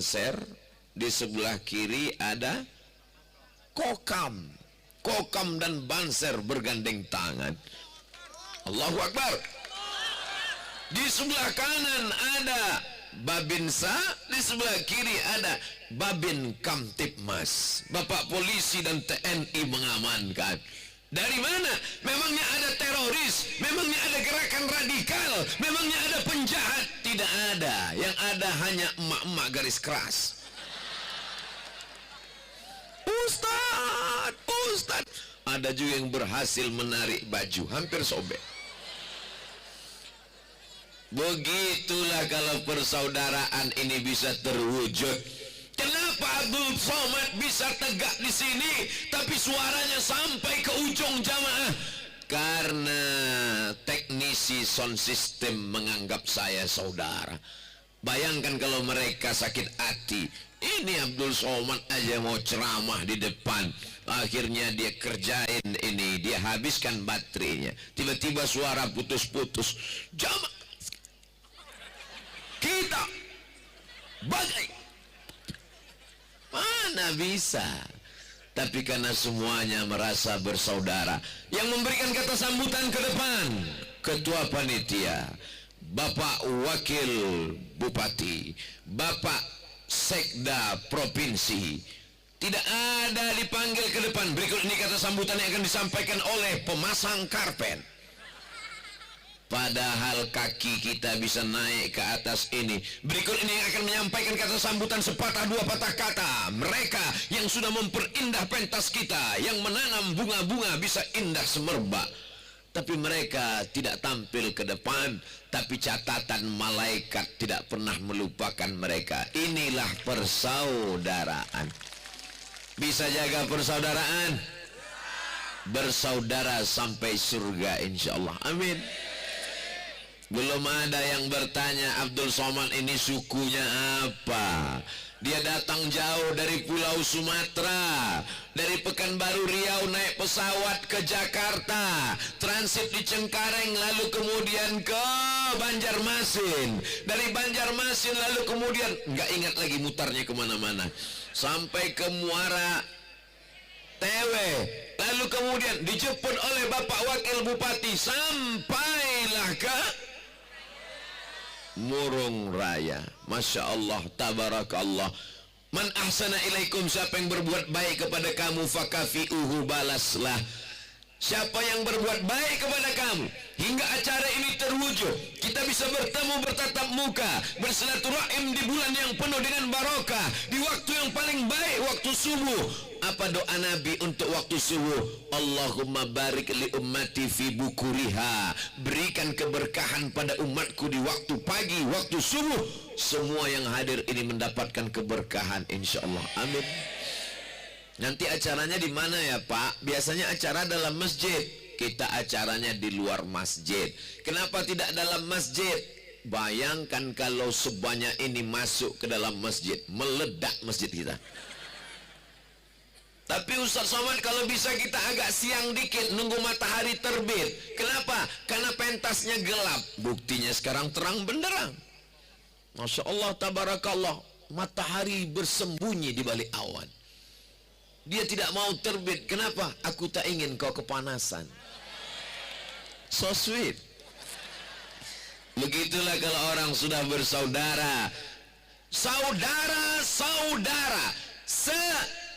Banser, di sebelah kiri ada Kokam. Kokam dan Banser bergandeng tangan. Allahu Akbar. Di sebelah kanan ada Babinsa, di sebelah kiri ada Babin Kamtipmas. Bapak polisi dan TNI mengamankan. Dari mana? Memangnya ada teroris? Memangnya ada gerakan radikal? Memangnya ada penjahat? Tidak ada. Yang ada hanya emak-emak garis keras. Ustadz, ada juga yang berhasil menarik baju, hampir sobek. Begitulah kalau persaudaraan ini bisa terwujud. Kenapa Abdul Somad bisa tegak di sini, tapi suaranya sampai ke ujung jamaah? Karena teknisi sound system menganggap saya saudara. Bayangkan kalau mereka sakit hati. Ini Abdul Somad aja mau ceramah di depan, akhirnya dia kerjain ini, dia habiskan baterainya. Tiba-tiba suara putus-putus. Jamaah kita bagai mana bisa? Tapi karena semuanya merasa bersaudara, yang memberikan kata sambutan ke depan ketua panitia, Bapak Wakil Bupati, Bapak Sekda Provinsi. Tidak ada dipanggil ke depan. Berikut ini kata sambutan yang akan disampaikan oleh pemasang karpet. Padahal kaki kita bisa naik ke atas ini. Berikut ini yang akan menyampaikan kata sambutan sepatah dua patah kata. Mereka yang sudah memperindah pentas kita, yang menanam bunga-bunga bisa indah semerbak. Tapi mereka tidak tampil ke depan. Tapi catatan malaikat tidak pernah melupakan mereka. Inilah persaudaraan. Bisa jaga persaudaraan? Bersaudara sampai surga insyaallah. Amin. Belum ada yang bertanya, Abdul Somad ini sukunya apa? Dia datang jauh dari Pulau Sumatera, dari Pekanbaru Riau naik pesawat ke Jakarta, transit di Cengkareng, lalu kemudian ke Banjarmasin, dari Banjarmasin lalu kemudian nggak ingat lagi mutarnya kemana-mana, sampai ke Muara Tewe, lalu kemudian dijemput oleh Bapak Wakil Bupati sampailah ke Murung Raya. Masya Allah, tabarakallah. Man ahsana ilaikum, siapa yang berbuat baik kepada kamu fakafi'uhu, balaslah. Siapa yang berbuat baik kepada kamu hingga acara ini terwujud, kita bisa bertemu bertatap muka, bersilaturahim di bulan yang penuh dengan barokah, di waktu yang paling baik, waktu subuh. Apa doa Nabi untuk waktu subuh? Allahumma barik li ummati fi bukuriha, berikan keberkahan pada umatku di waktu pagi, waktu subuh. Semua yang hadir ini mendapatkan keberkahan insyaallah. Amin. Nanti acaranya di mana ya Pak? Biasanya acara dalam masjid. Kita acaranya di luar masjid. Kenapa tidak dalam masjid? Bayangkan kalau sebanyak ini masuk ke dalam masjid, meledak masjid kita. Tapi Ustaz Somad, kalau bisa kita agak siang dikit, nunggu matahari terbit. Kenapa? Karena pentasnya gelap. Buktinya sekarang terang benderang. Masya Allah, tabarakallah. Matahari bersembunyi di balik awan. Dia tidak mau terbit. Kenapa? Aku tak ingin kau kepanasan. So sweet. Begitulah kalau orang sudah bersaudara. Saudara-saudara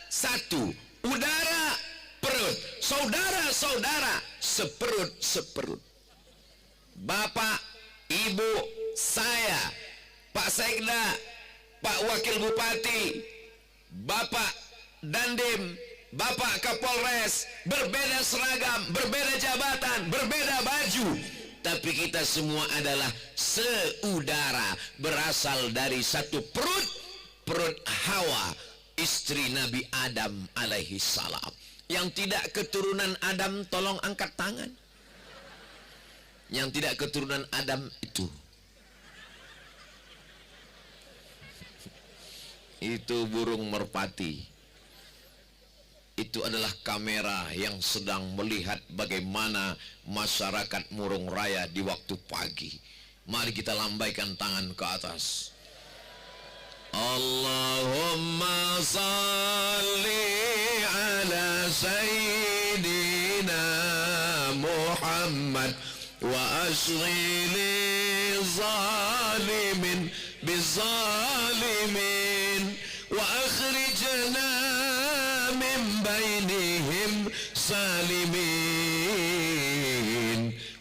satu. Udara perut. Saudara-saudara seperut-seperut. Bapak, Ibu, saya, Pak Sekda, Pak Wakil Bupati, Bapak Dandim, Bapak Kapolres, berbeda seragam, berbeda jabatan, berbeda baju, tapi kita semua adalah seudara, berasal dari satu perut, perut Hawa, istri Nabi Adam alaihi salam. Yang tidak keturunan Adam tolong angkat tangan. Yang tidak keturunan Adam itu burung merpati. Itu adalah kamera yang sedang melihat bagaimana masyarakat Murung Raya di waktu pagi. Mari kita lambaikan tangan ke atas. Allahumma salli ala sayyidina Muhammad wa ashghili zalimin bizalimin wa akhrijna min bainihim salimin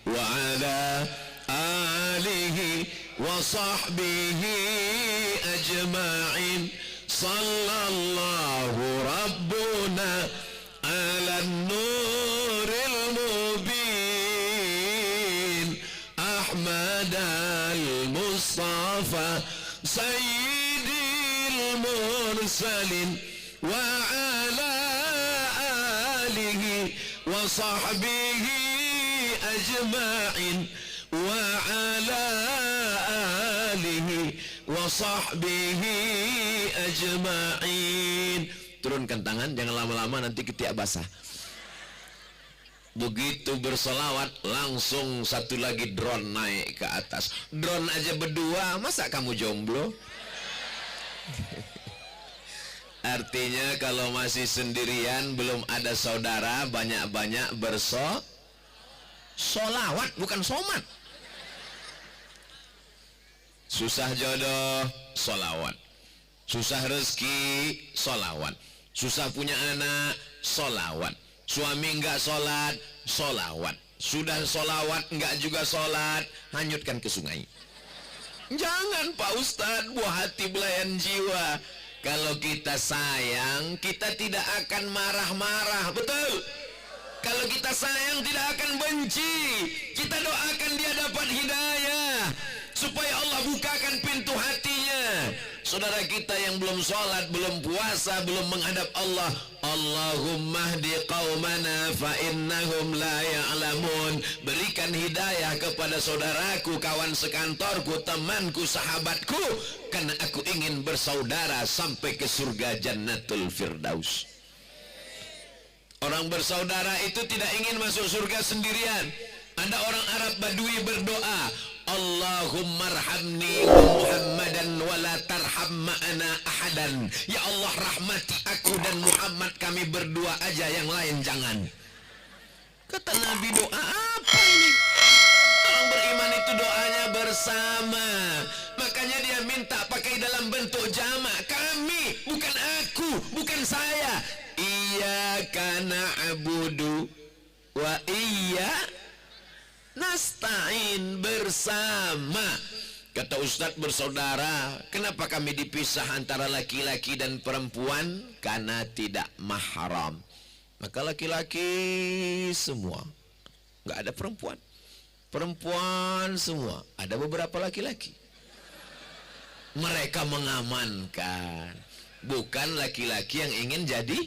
wa ala alihi wa sahbihi ajma'in sallallahu rabbuna ala nuril mubin Ahmad al-Mustafa sayyidil mursalin wa ala alihi wa sahbihi ajma'in wa ala alihi wa sahbihi ajma'in. Turunkan tangan, jangan lama-lama nanti ketiak basah. Begitu bersolawat langsung satu lagi drone naik ke atas. Drone aja berdua, masa kamu jomblo? Artinya kalau masih sendirian belum ada saudara, banyak-banyak solawat, bukan somat. Susah jodoh, solawat. Susah rezeki, solawat. Susah punya anak, solawat. Suami enggak sholat, solawat. Sudah solawat enggak juga sholat, hanyutkan ke sungai. Jangan Pak Ustadz, buah hati belayan jiwa. Kalau kita sayang, kita tidak akan marah-marah, betul? Kalau kita sayang tidak akan benci. Kita doakan dia dapat hidayah supaya Allah bukakan pintu hatinya. Saudara kita yang belum sholat, belum puasa, belum menghadap Allah, Allahumma hdi qaumana fa innahum la ya'lamun. Berikan hidayah kepada saudaraku, kawan sekantorku, temanku, sahabatku, karena aku ingin bersaudara sampai ke surga Jannatul Firdaus. Orang bersaudara itu tidak ingin masuk surga sendirian. Ada orang Arab Badui berdoa, Allahumma arhamni wa Muhammadan wa la tarham ma'ana ahadan. Ya Allah, rahmati aku dan Muhammad, kami berdua aja, yang lain jangan. Kata Nabi, doa apa ini? Orang beriman itu doanya bersama. Makanya dia minta pakai dalam bentuk jamak. Kami, bukan aku, bukan saya. Iyyaka na'budu wa iyyaka nasta'in, bersama. Kata Ustadz, bersaudara, kenapa kami dipisah antara laki-laki dan perempuan? Karena tidak mahram. Maka laki-laki semua, nggak ada perempuan. Perempuan semua, ada beberapa laki-laki. Mereka mengamankan, bukan laki-laki yang ingin jadi.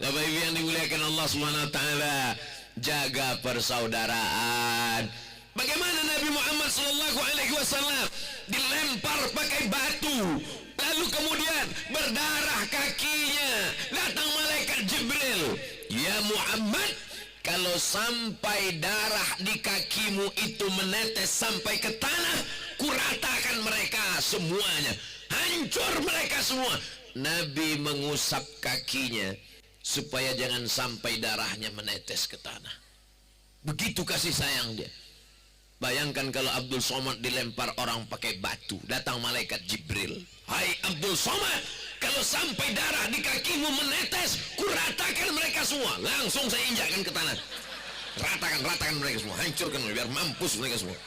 Bapak Ibu yang dimuliakan Allah Subhanahu wa taala, jaga persaudaraan. Bagaimana Nabi Muhammad sallallahu alaihi wasallam dilempar pakai batu, lalu kemudian berdarah kakinya. Datang malaikat Jibril, "Ya Muhammad, kalau sampai darah di kakimu itu menetes sampai ke tanah, kuratakan mereka semuanya, hancur mereka semua." Nabi mengusap kakinya supaya jangan sampai darahnya menetes ke tanah. Begitu kasih sayang dia. Bayangkan kalau Abdul Somad dilempar orang pakai batu, datang malaikat Jibril, "Hai Abdul Somad, kalau sampai darah di kakimu menetes, kuratakan mereka semua." Langsung saya injakkan ke tanah. Ratakan mereka semua, hancurkan biar mampus mereka semua.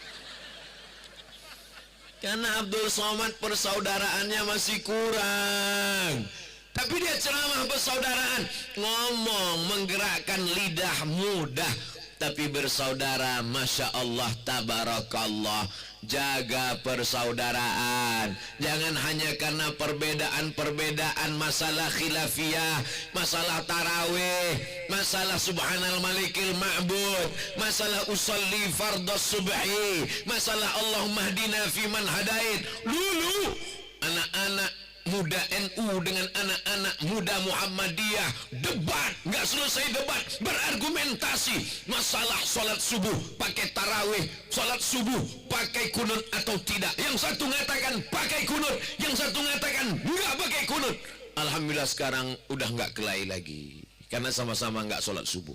Karena Abdul Somad persaudaraannya masih kurang. Tapi dia ceramah persaudaraan, ngomong menggerakkan lidah mudah, tapi bersaudara, Masya Allah, Tabarakallah. Jaga persaudaraan. Jangan hanya karena perbedaan-perbedaan masalah khilafiyah, masalah tarawih, masalah subhanal malikil ma'bud, masalah usalli fardhu subhi, masalah Allahumma hdina fiman hadait. Dulu anak-anak muda NU dengan anak-anak muda Muhammadiyah debat, nggak selesai debat, berargumentasi masalah sholat subuh pakai tarawih, sholat subuh pakai kunut atau tidak. Yang satu mengatakan pakai kunut, yang satu mengatakan nggak pakai kunut. Alhamdulillah sekarang udah nggak kelahi lagi karena sama-sama nggak sholat subuh.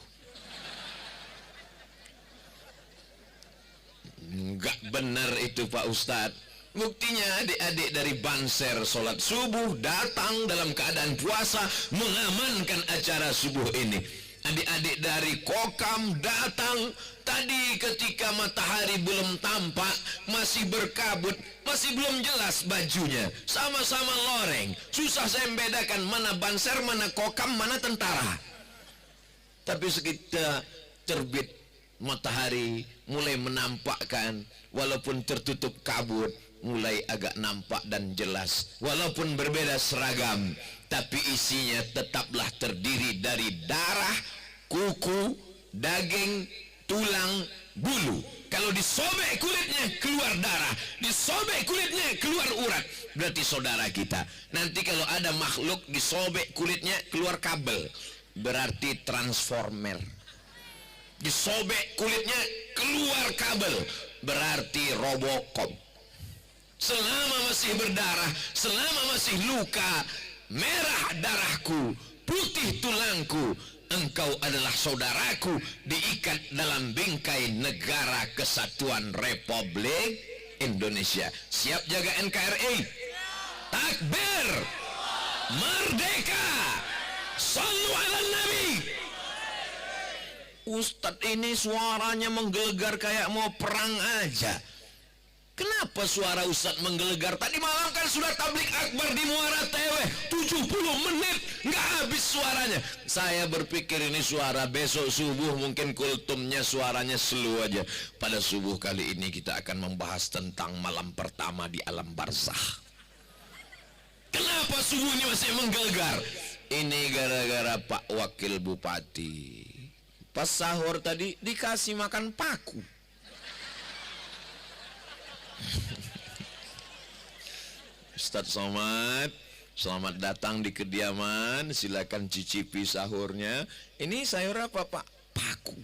Nggak benar itu Pak Ustadz. Buktinya adik-adik dari Banser sholat subuh datang dalam keadaan puasa mengamankan acara subuh ini. Adik-adik dari Kokam datang tadi ketika matahari belum tampak, masih berkabut, masih belum jelas bajunya, sama-sama loreng. Susah saya membedakan mana Banser, mana Kokam, mana tentara. Tapi sekitar terbit matahari mulai menampakkan, walaupun tertutup kabut mulai agak nampak dan jelas. Walaupun berbeda seragam, tapi isinya tetaplah terdiri dari darah, kuku, daging, tulang, bulu. Kalau disobek kulitnya keluar darah, disobek kulitnya keluar urat, berarti saudara kita. Nanti kalau ada makhluk disobek kulitnya keluar kabel, berarti transformer. Disobek kulitnya keluar kabel, berarti Robocop. Selama masih berdarah, selama masih luka, merah darahku, putih tulangku, engkau adalah saudaraku, diikat dalam bingkai Negara Kesatuan Republik Indonesia. Siap jaga NKRI? Takbir! Merdeka! Sallu ala Nabi! Ustadz ini suaranya menggelegar kayak mau perang aja. Kenapa suara Ustadz menggelegar? Tadi malam kan sudah tablik akbar di Muara Tewe 70 menit nggak habis suaranya. Saya berpikir ini suara besok subuh mungkin kultumnya suaranya slow aja. Pada subuh kali ini kita akan membahas tentang malam pertama di alam barzakh. Kenapa subuh ini masih menggelegar? Ini gara-gara Pak Wakil Bupati pas sahur tadi dikasih makan paku. Ustadz Somad, selamat datang di kediaman, silakan cicipi sahurnya. Ini sayur apa Pak? Paku.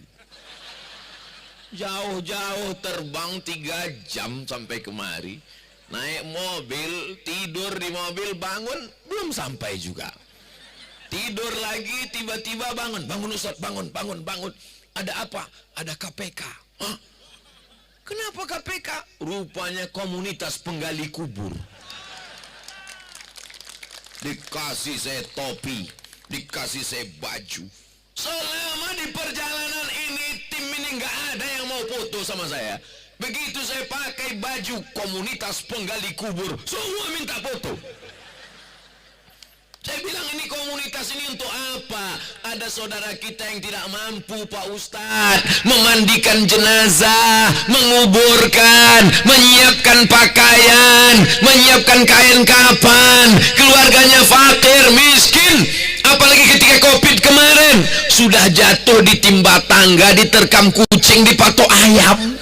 Jauh-jauh terbang 3 jam sampai kemari, naik mobil, tidur di mobil, bangun belum sampai juga. Tidur lagi, tiba-tiba bangun Ustadz, bangun. Ada apa? Ada KPK. Hah? Kenapa KPK? Rupanya komunitas penggali kubur. Dikasih saya topi, dikasih saya baju. Selama di perjalanan ini tim ini nggak ada yang mau foto sama saya. Begitu saya pakai baju komunitas penggali kubur, semua minta foto. Saya bilang ini komunitas ini untuk apa? Ada saudara kita yang tidak mampu Pak Ustadz memandikan jenazah, menguburkan, menyiapkan pakaian, menyiapkan kain kapan, keluarganya fakir, miskin. Apalagi ketika Covid kemarin, sudah jatuh ditimba tangga, diterkam kucing, dipatok ayam.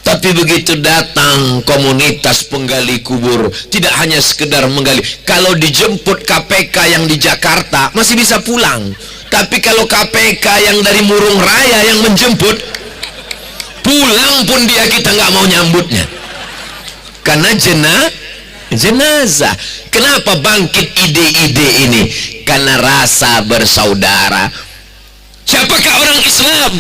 Tapi begitu datang komunitas penggali kubur, tidak hanya sekedar menggali. Kalau dijemput KPK yang di Jakarta masih bisa pulang. Tapi kalau KPK yang dari Murung Raya yang menjemput, pulang pun dia kita nggak mau nyambutnya. Karena jenazah. Kenapa bangkit ide-ide ini? Karena rasa bersaudara. Siapakah orang Islam?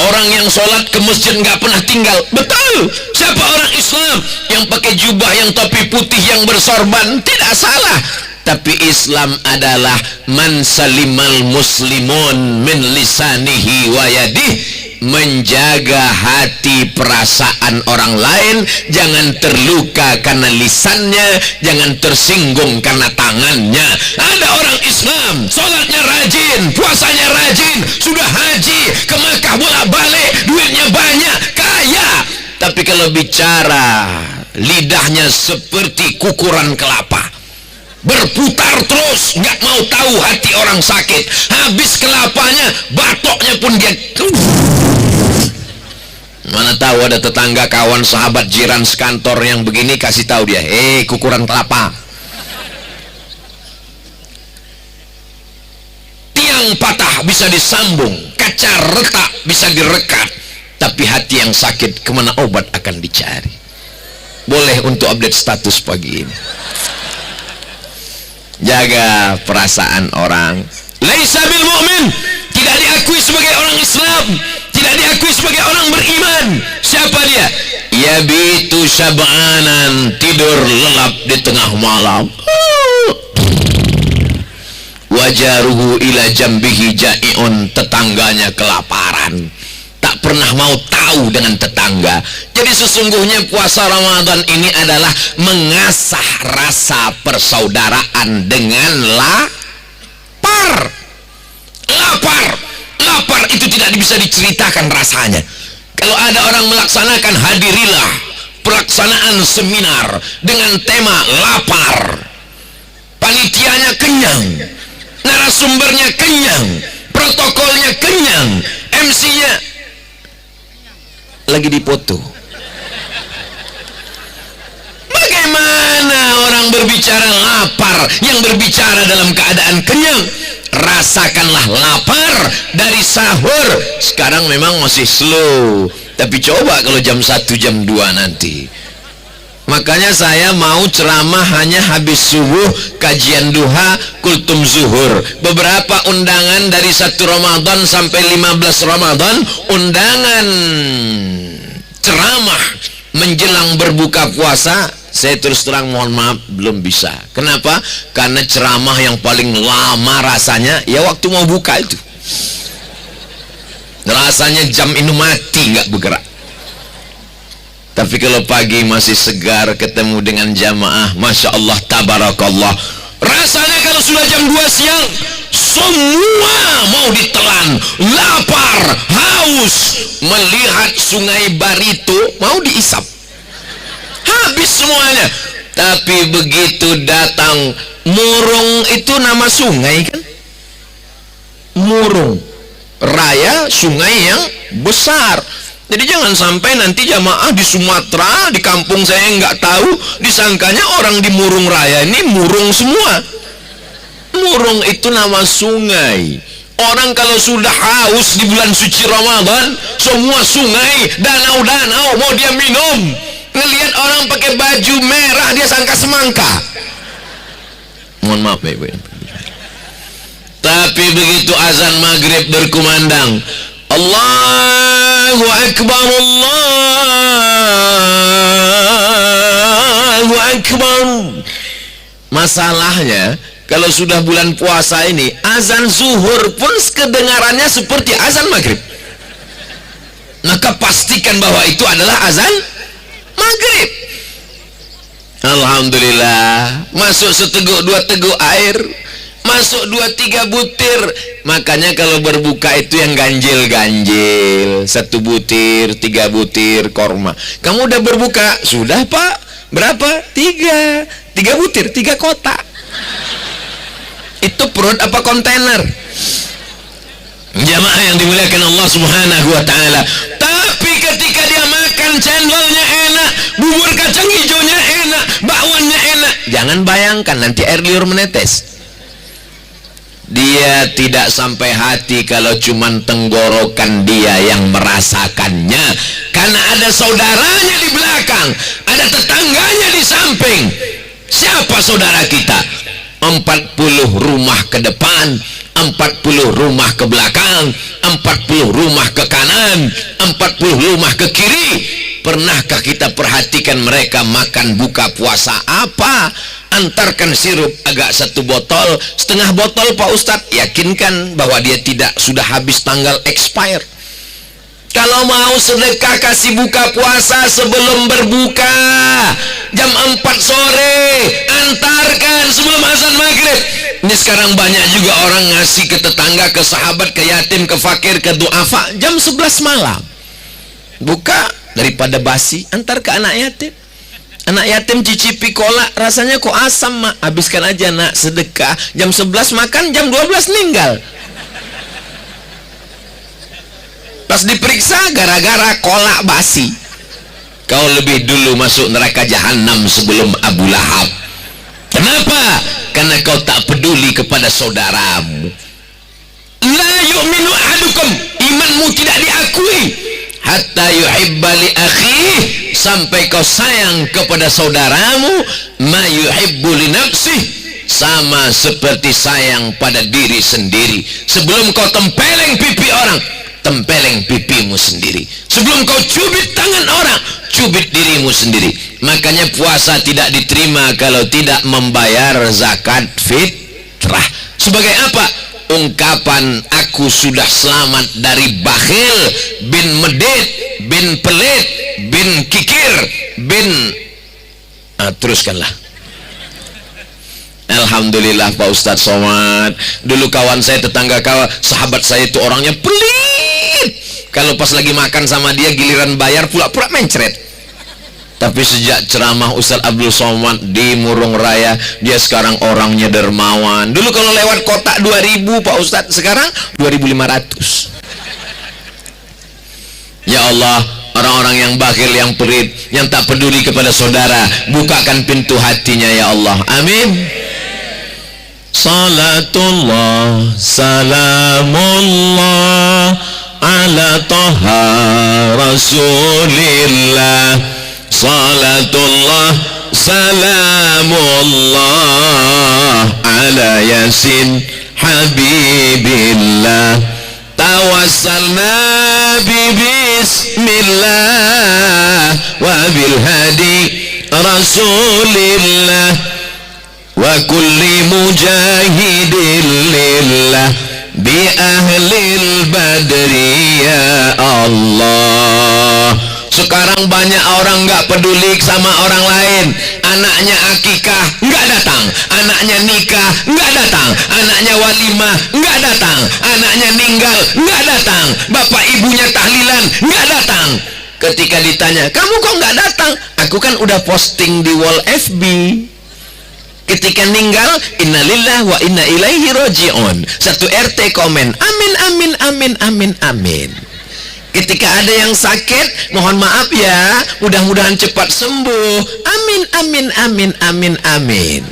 Orang yang sholat ke masjid nggak pernah tinggal. Betul. Siapa orang Islam yang pakai jubah, yang topi putih, yang bersorban? Tidak salah. Tapi Islam adalah man salimal muslimun min lisanihi wa yadihi, menjaga hati perasaan orang lain, jangan terluka karena lisannya, jangan tersinggung karena tangannya. Ada orang Islam sholatnya rajin, puasanya rajin, sudah haji ke Makkah bolak-balik, duitnya banyak, kaya, tapi kalau bicara lidahnya seperti kukuran kelapa, berputar terus, nggak mau tahu hati orang sakit. Habis kelapanya, batoknya pun dia. Mana tahu ada tetangga, kawan, sahabat, jiran sekantor yang begini, kasih tahu dia, kukuran kelapa. Tulang patah bisa disambung, kaca retak bisa direkat, tapi hati yang sakit kemana obat akan dicari? Boleh untuk update status pagi ini. Jaga perasaan orang. Laisa bil mu'min, tidak diakui sebagai orang Islam, tidak diakui sebagai orang beriman. Siapa dia? Yabitu syab'anan, tidur lelap di tengah malam. Wajaruhu ila jambihi ja'iun, tetangganya kelaparan, tak pernah mau tahu dengan tetangga. Jadi sesungguhnya puasa Ramadan ini adalah mengasah rasa persaudaraan dengan lapar. Lapar itu tidak bisa diceritakan rasanya. Kalau ada orang melaksanakan, hadirilah pelaksanaan seminar dengan tema lapar. Panitianya kenyang, narasumbernya kenyang, protokolnya kenyang, MC-nya lagi dipoto. Bagaimana orang berbicara lapar yang berbicara dalam keadaan kenyang? Rasakanlah lapar dari sahur. Sekarang memang masih slow, tapi coba kalau jam 1 jam 2 nanti. Makanya saya mau ceramah hanya habis subuh, kajian duha, kultum zuhur. Beberapa undangan dari 1 Ramadan sampai 15 Ramadan, undangan ceramah menjelang berbuka puasa, saya terus terang mohon maaf belum bisa. Kenapa? Karena ceramah yang paling lama rasanya ya waktu mau buka itu. Rasanya jam ini mati nggak bergerak. Tapi kalau pagi masih segar, ketemu dengan jamaah, Masya Allah, tabarakallah. Rasanya kalau sudah jam 2 siang, semua mau ditelan, lapar, haus, melihat sungai Barito mau diisap, habis semuanya. Tapi begitu datang Murung, itu nama sungai kan? Murung Raya, sungai yang besar. Jadi jangan sampai nanti jamaah di Sumatera, di kampung saya nggak tahu, disangkanya orang di Murung Raya ini murung semua. Murung itu nama sungai. Orang kalau sudah haus di bulan suci Ramadan, semua sungai, danau-danau mau dia minum. Ngelihat orang pakai baju merah, dia sangka semangka. Mohon maaf ya, Ibu. Tapi begitu azan maghrib berkumandang, Allahu Akbar, Allahu Akbar. Masalahnya kalau sudah bulan puasa ini, azan zuhur pun kedengarannya seperti azan maghrib. Maka pastikan bahwa itu adalah azan maghrib. Alhamdulillah, masuk seteguk 2 teguk air, masuk 2-3 butir. Makanya kalau berbuka itu yang ganjil-ganjil, 1 butir, 3 butir korma. Kamu udah berbuka? Sudah Pak. Berapa? 3 butir, 3 kotak. Itu perut apa kontainer? Jamaah yang dimuliakan Allah Subhanahu wa ta'ala. Tapi ketika dia makan, cendolnya enak, bubur kacang hijaunya enak, bakwannya enak, jangan bayangkan nanti air liur menetes. Dia tidak sampai hati kalau cuman tenggorokan dia yang merasakannya, karena ada saudaranya di belakang, ada tetangganya di samping. Siapa saudara kita? 40 rumah ke depan, 40 rumah ke belakang, 40 rumah ke kanan, 40 rumah ke kiri. Pernahkah kita perhatikan mereka makan buka puasa apa? Antarkan sirup agak 1 botol, setengah botol Pak Ustadz, yakinkan bahwa dia tidak sudah habis tanggal expire. Kalau mau sedekah kasih buka puasa sebelum berbuka jam 4 sore, antarkan sebelum azan maghrib. Ini sekarang banyak juga orang ngasih ke tetangga, ke sahabat, ke yatim, ke fakir, ke duafa jam 11 malam. Buka, daripada basi, antar ke anak yatim. Anak yatim cicipi kolak, rasanya kok asam mak, habiskan aja nak, sedekah. Jam 11 makan, jam 12 meninggal. Pas diperiksa gara-gara kolak basi. Kau lebih dulu masuk neraka jahanam sebelum Abu Lahab. Kenapa? Karena kau tak peduli kepada saudaramu. La yu'minu ahadukum, imanmu tidak diakui hatta yuhibba li akhihi, sampai kau sayang kepada saudaramu ma yuhibbu li nafsihi, sama seperti sayang pada diri sendiri. Sebelum kau tempeleng pipi orang, tempeleng pipimu sendiri. Sebelum kau cubit tangan orang, cubit dirimu sendiri. Makanya puasa tidak diterima kalau tidak membayar zakat fitrah. Sebagai apa? Ungkapan aku sudah selamat dari bakhil, bin medit, bin pelit, bin kikir, bin teruskanlah. Alhamdulillah Pak Ustadz Somad. Dulu kawan saya, tetangga kawan, sahabat saya itu orangnya pelit. Kalau pas lagi makan sama dia, giliran bayar pura-pura mencret. Tapi sejak ceramah Ustadz Abdul Somad di Murung Raya, dia sekarang orangnya dermawan. Dulu kalau lewat kotak 2000 Pak Ustadz, sekarang 2500. Ya Allah, orang-orang yang bakhil, yang pelit, yang tak peduli kepada saudara, bukakan pintu hatinya ya Allah. Amin. Salatullah salamullah ala toha rasulillah. Salatullah salamullah ala yasin habibillah. Tawassalna bismillah wa bil hadi rasulillah wa kulli mujahidin lillah bi ahlil badri ya Allah. Sekarang banyak orang nggak peduli sama orang lain. Anaknya akikah nggak datang, anaknya nikah nggak datang, anaknya walimah nggak datang, anaknya ninggal nggak datang, bapak ibunya tahlilan nggak datang. Ketika ditanya, kamu kok nggak datang? Aku kan udah posting di wall FB. Ketika ninggal, innalillah wa inna ilaihi roji'un. Satu RT komen, amin amin amin amin amin. Ketika ada yang sakit, mohon maaf ya, mudah-mudahan cepat sembuh. Amin amin amin amin amin.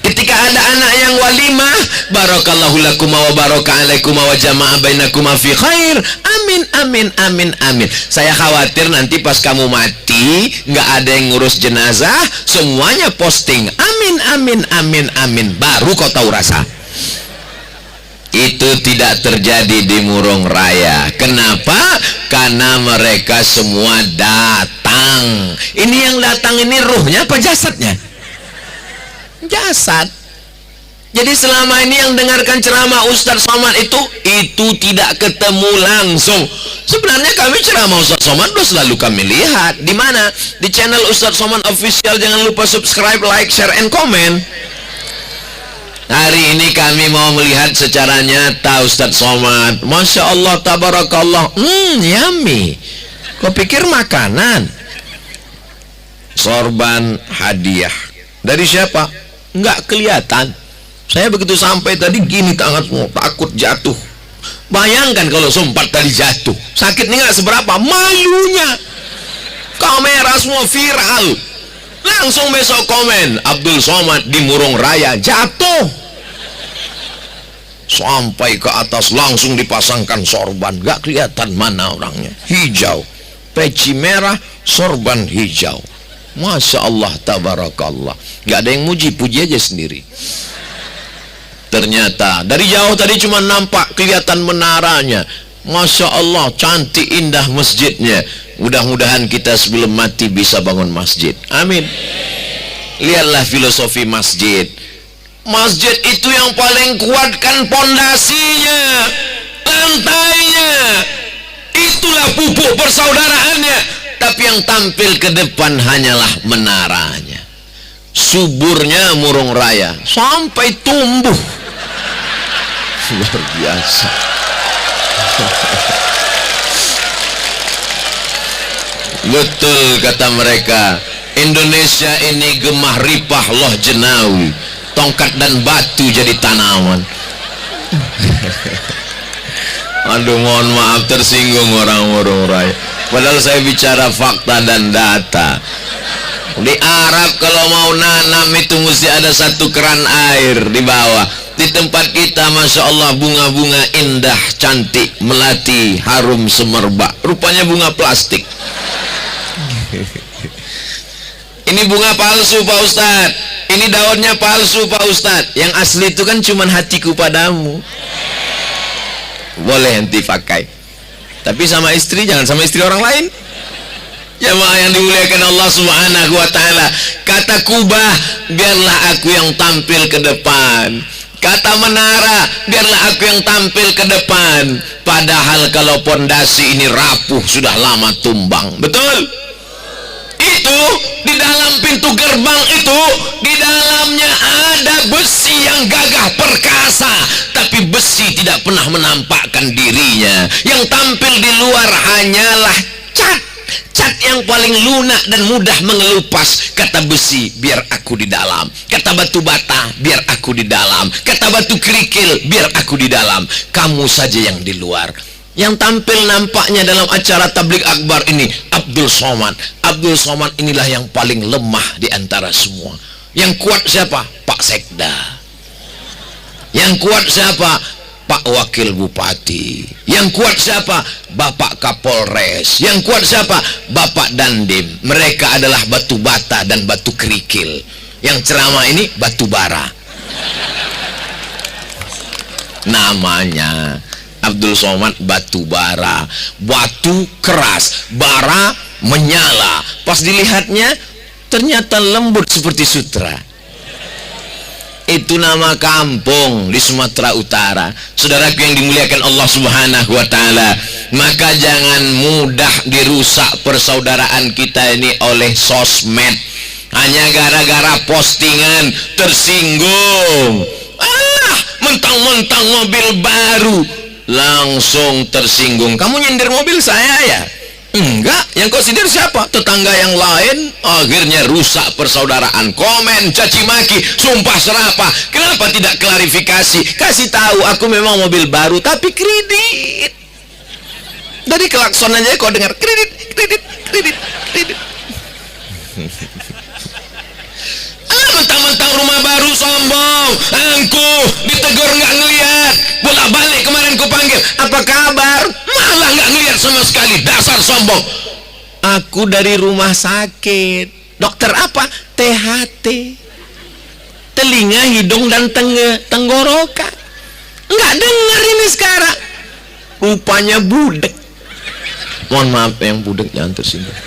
Ketika ada anak yang walimah, barakallahu lakuma wa baraka alaikuma wa jama'a bainakuma fi khair. Amin amin amin amin. Saya khawatir nanti pas kamu mati nggak ada yang ngurus jenazah, semuanya posting amin amin amin amin, baru kau tahu rasa. Itu tidak terjadi di Murung Raya. Kenapa? Karena mereka semua datang. Ini yang datang ini ruhnya apa jasadnya? Jasad. Jadi selama ini yang dengarkan ceramah Ustadz Somad itu tidak ketemu langsung. Sebenarnya kami ceramah Ustadz Somad udah selalu kami lihat. Di mana? Di channel Ustadz Somad Official. Jangan lupa subscribe, like, share, and comment. Hari ini kami mau melihat secara nyata Ustadz Somad. Masya Allah, tabarakallah. Yummy. Kau pikir makanan? Sorban hadiah. Dari siapa? Nggak kelihatan. Saya begitu sampai tadi gini tanganmu, takut jatuh. Bayangkan kalau sempat tadi jatuh. Sakitnya nggak seberapa, malunya. Kamera semua viral. Langsung besok komen, Abdul Somad di Murung Raya jatuh. Sampai ke atas langsung dipasangkan sorban, gak kelihatan mana orangnya. Hijau, peci merah, sorban hijau. Masya Allah, tabarakallah. Gak ada yang muji, puji aja sendiri. Ternyata dari jauh tadi cuma nampak kelihatan menaranya. Masya Allah, cantik indah masjidnya. Mudah-mudahan kita sebelum mati bisa bangun masjid. Amin. Lihatlah filosofi masjid. Masjid itu yang paling kuat kan pondasinya, lantainya. Itulah pupuk persaudaraannya. Tapi yang tampil ke depan hanyalah menaranya. Suburnya Murung Raya sampai tumbuh. Luar biasa. Betul kata mereka, Indonesia ini gemah ripah loh jenawi, tongkat dan batu jadi tanaman. Aduh, mohon maaf tersinggung orang Murung Raya. Padahal saya bicara fakta dan data. Di Arab kalau mau nanam itu mesti ada satu keran air di bawah. Di tempat kita Masya Allah bunga-bunga indah, cantik, melati, harum semerbak. Rupanya bunga plastik. Ini bunga palsu Pak Ustadz, ini daunnya palsu Pak Ustadz. Yang asli itu kan cuman hatiku padamu. Boleh nanti pakai, tapi sama istri, jangan sama istri orang lain. Jamaah yang dimuliakan Allah Subhanahu wa ta'ala. Kata kubah, biarlah aku yang tampil ke depan. Kata menara, biarlah aku yang tampil ke depan. Padahal kalau pondasi ini rapuh, sudah lama tumbang. Betul? Itu di dalam pintu gerbang itu, di dalamnya ada besi yang gagah perkasa, tapi besi tidak pernah menampakkan dirinya. Yang tampil di luar hanyalah cat yang paling lunak dan mudah mengelupas. Kata besi, biar aku di dalam. Kata batu bata, biar aku di dalam. Kata batu kerikil, biar aku di dalam. Kamu saja yang di luar. Yang tampil nampaknya dalam acara tabligh akbar ini Abdul Somad. Abdul Somad inilah yang paling lemah di antara semua. Yang kuat siapa? Pak Sekda. Yang kuat siapa? Pak Wakil Bupati. Yang kuat siapa? Bapak Kapolres. Yang kuat siapa? Bapak Dandim. Mereka adalah batu bata dan batu kerikil. Yang ceramah ini batu bara. Namanya Abdul Somad batu bara. Batu keras, bara menyala. Pas dilihatnya ternyata lembut seperti sutra. Itu nama kampung di Sumatera Utara. Saudaraku yang dimuliakan Allah Subhanahu wa ta'ala, maka jangan mudah dirusak persaudaraan kita ini oleh sosmed. Hanya gara-gara postingan tersinggung. Mentang-mentang mobil baru langsung tersinggung. Kamu nyindir mobil saya ya? Enggak, yang kau sindir siapa? Tetangga yang lain. Akhirnya rusak persaudaraan. Komen, caci maki, sumpah serapah. Kenapa tidak klarifikasi? Kasih tahu aku memang mobil baru tapi kredit. Dari klakson aja kau dengar kredit. Mentang-mentang rumah baru sombong, angkuh, ditegur nggak ngeliat, bolak-balik kemarin ku panggil, apa kabar? Malah nggak ngeliat sama sekali, dasar sombong. Aku dari rumah sakit. Dokter apa? THT, telinga, hidung dan tenggorokan. Nggak dengar ini sekarang. Rupanya budek. Mohon maaf yang budek jangan tersinggung.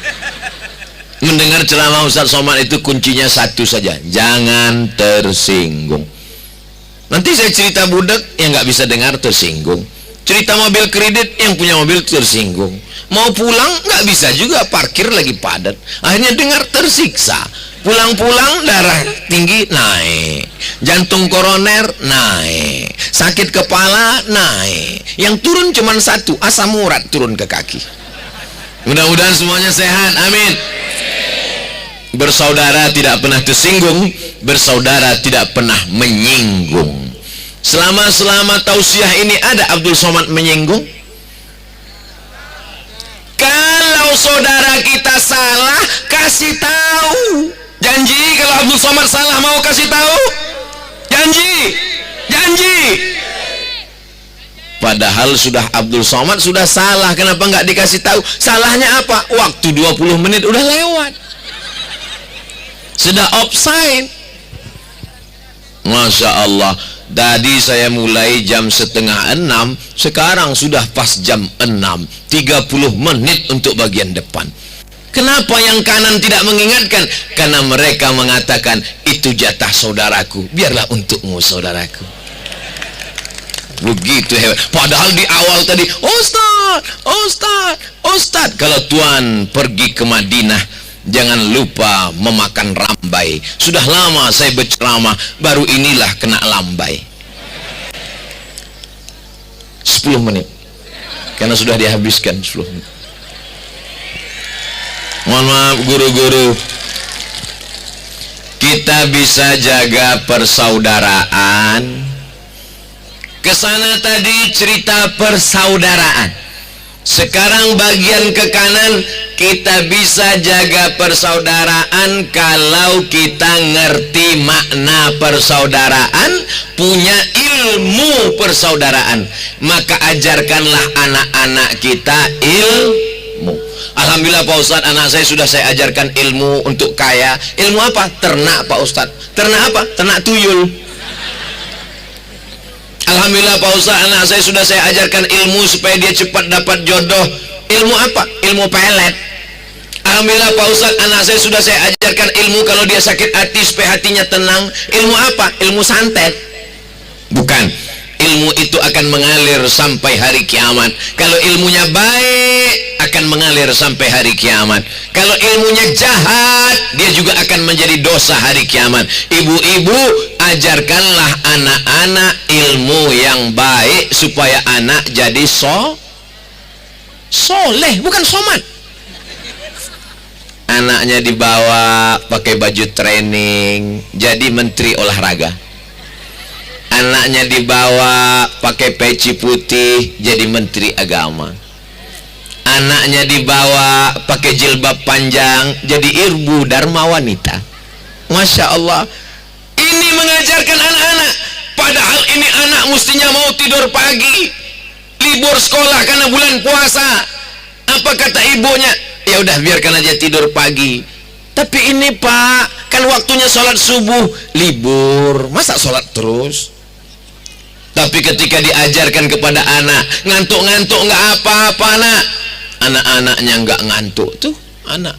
Mendengar ceramah Ustaz Somad itu kuncinya satu saja, jangan tersinggung. Nanti saya cerita budak yang nggak bisa dengar tersinggung, cerita mobil kredit yang punya mobil tersinggung, mau pulang nggak bisa juga, parkir lagi padat, akhirnya dengar tersiksa. Pulang-pulang darah tinggi naik, jantung koroner naik, sakit kepala naik, yang turun cuma satu, asam urat turun ke kaki. Mudah-mudahan semuanya sehat, amin. Bersaudara tidak pernah tersinggung, bersaudara tidak pernah menyinggung. Selama tausiah ini ada Abdul Somad menyinggung? Kalau saudara kita salah, kasih tahu. Janji kalau Abdul Somad salah mau kasih tahu? Janji. Padahal sudah Abdul Somad sudah salah, kenapa nggak dikasih tahu? Salahnya apa? Waktu 20 menit udah lewat. Sudah offside. Masya Allah. Tadi saya mulai jam 5:30, sekarang sudah pas jam 6, 30 menit untuk bagian depan. Kenapa yang kanan tidak mengingatkan? Karena mereka mengatakan itu jatah saudaraku, biarlah untukmu saudaraku. Begitu hebat. Padahal di awal tadi, Ustaz, kalau Tuhan pergi ke Madinah, jangan lupa memakan rambai. Sudah lama saya berceramah, baru inilah kena lambai. 10 menit. Karena sudah dihabiskan 10 menit. Mohon maaf guru-guru. Kita bisa jaga persaudaraan. Kesana tadi cerita persaudaraan. Sekarang bagian ke kanan, kita bisa jaga persaudaraan kalau kita ngerti makna persaudaraan, punya ilmu ilmu persaudaraan. Maka ajarkanlah anak-anak kita ilmu. Alhamdulillah Pak Ustadz, anak saya sudah saya ajarkan ilmu untuk kaya. Ilmu apa? Ternak Pak Ustadz. Ternak apa? Ternak tuyul. Alhamdulillah Pak Ustadz, anak saya sudah saya ajarkan ilmu supaya dia cepat dapat jodoh. Ilmu apa? Ilmu pelet. Alhamdulillah Pak Ustadz, anak saya sudah saya ajarkan ilmu kalau dia sakit hati supaya hatinya tenang. Ilmu apa? Ilmu santet. Bukan. Ilmu itu akan mengalir sampai hari kiamat. Kalau ilmunya baik, akan mengalir sampai hari kiamat. Kalau ilmunya jahat, dia juga akan menjadi dosa hari kiamat. Ibu-ibu, ajarkanlah anak-anak ilmu yang baik supaya anak jadi soleh, bukan somat. Anaknya dibawa pakai baju training jadi menteri olahraga. Anaknya dibawa pakai peci putih jadi menteri agama. Anaknya dibawa pakai jilbab panjang jadi irbu dharma wanita. Masya Allah, ini mengajarkan anak-anak. Padahal ini anak mestinya mau tidur pagi, libur sekolah karena bulan puasa. Apa kata ibunya? Ya udah biarkan aja tidur pagi. Tapi ini Pak, kan waktunya sholat subuh. Libur, masa sholat terus? Tapi ketika diajarkan kepada anak, ngantuk-ngantuk nggak apa-apa nak. Anak-anaknya nggak ngantuk tuh, anak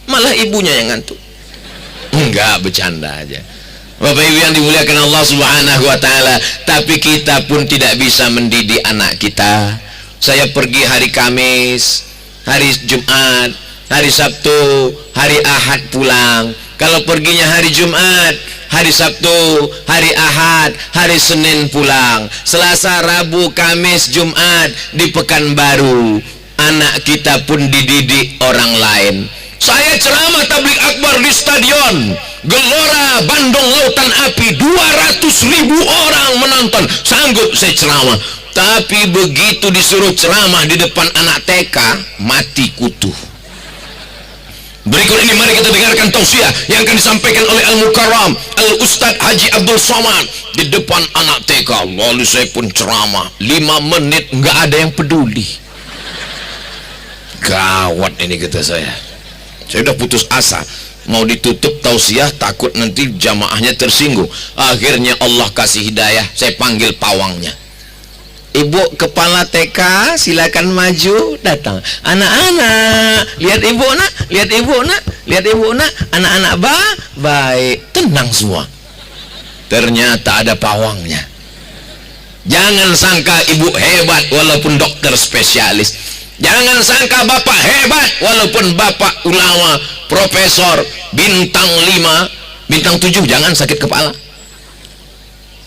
malah ibunya yang ngantuk. Enggak, bercanda aja. Bapak Ibu yang dimuliakan Allah Subhanahu wa taala, tapi kita pun tidak bisa mendidik anak kita. Saya pergi hari Kamis, hari Jumat, hari Sabtu, hari Ahad pulang. Kalau perginya hari Jumat, hari Sabtu, hari Ahad, hari Senin pulang. Selasa, Rabu, Kamis, Jumat di Pekanbaru. Anak kita pun dididik orang lain. Saya ceramah tabligh akbar di stadion Gelora Bandung Lautan Api, 200.000 orang menonton. Sanggup saya ceramah. Tapi begitu disuruh ceramah di depan anak TK, mati kutu. Berikut ini mari kita dengarkan tausiah yang akan disampaikan oleh Al-Mukarram Al-Ustadz Haji Abdul Somad di depan anak TK. Lalu saya pun ceramah 5 menit, nggak ada yang peduli. Gawat ini, kata saya. Saya udah putus asa, mau ditutup tausiah takut nanti jamaahnya tersinggung. Akhirnya Allah kasih hidayah, saya panggil pawangnya. Ibu kepala TK silakan maju datang. Anak-anak, lihat ibu nak, lihat ibu nak, lihat ibu nak. Anak-anak baik, tenang semua. Ternyata ada pawangnya. Jangan sangka ibu hebat walaupun dokter spesialis. Jangan sangka bapak hebat walaupun bapak ulama, profesor, bintang 5, bintang 7, jangan sakit kepala.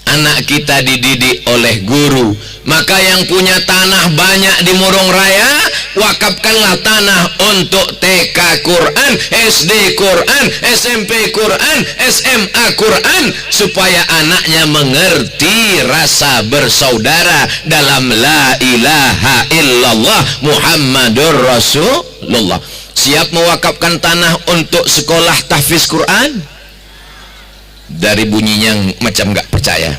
Anak kita dididik oleh guru. Maka yang punya tanah banyak di Murung Raya, wakafkanlah tanah untuk TK Quran, SD Quran, SMP Quran, SMA Quran, supaya anaknya mengerti rasa bersaudara dalam la ilaha illallah Muhammadur Rasulullah. Siap mewakafkan tanah untuk sekolah tahfiz Quran? Dari bunyinya macam nggak percaya.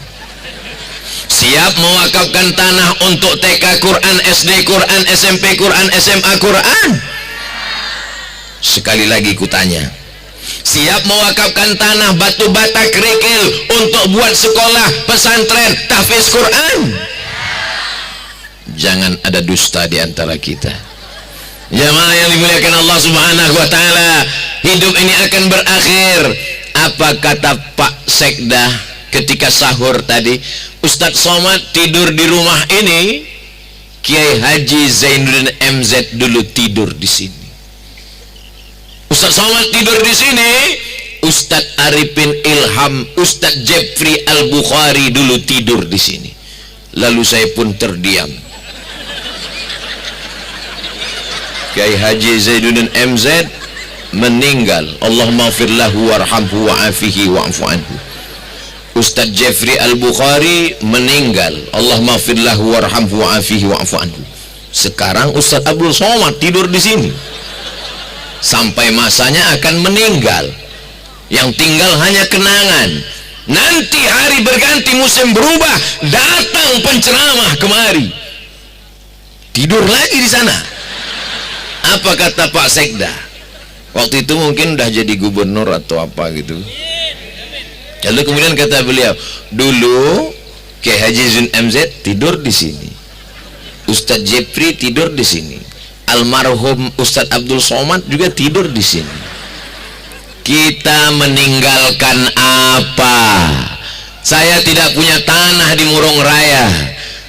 Siap mewakafkan tanah untuk TK Quran, SD Quran, SMP Quran, SMA Quran? Sekali lagi kutanya, siap mewakafkan tanah batu bata kerikil untuk buat sekolah pesantren tahfiz Quran? Jangan ada dusta di antara kita. Jamaah yang dimuliakan Allah Subhanahu wa taala, hidup ini akan berakhir. Apa kata Pak Sekda ketika sahur tadi? Ustadz Somad tidur di rumah ini, Kiai Haji Zainuddin MZ dulu tidur di sini. Ustadz Somad tidur di sini, Ustadz Arifin Ilham, Ustadz Jeffrey Al-Bukhari dulu tidur di sini. Lalu saya pun terdiam. Kiai Haji Zainuddin MZ meninggal, Allahumma ighfir lahu warhamhu wa'afihi wa'fu anhu. Ustadz Jeffrey Al-Bukhari meninggal, Allahumma ighfir lahu warhamhu wa'afihi wa'fu anhu. Sekarang Ustadz Abdul Somad tidur di sini sampai masanya akan meninggal. Yang tinggal hanya kenangan. Nanti hari berganti, musim berubah, datang penceramah kemari, tidur lagi di sana. Apa kata Pak Sekda? Waktu itu mungkin udah jadi gubernur atau apa gitu. Lalu kemudian kata beliau, dulu Kiai Haji Zun MZ tidur di sini, Ustadz Jepri tidur di sini, almarhum Ustadz Abdul Somad juga tidur di sini. Kita meninggalkan apa? Saya tidak punya tanah di Murung Raya,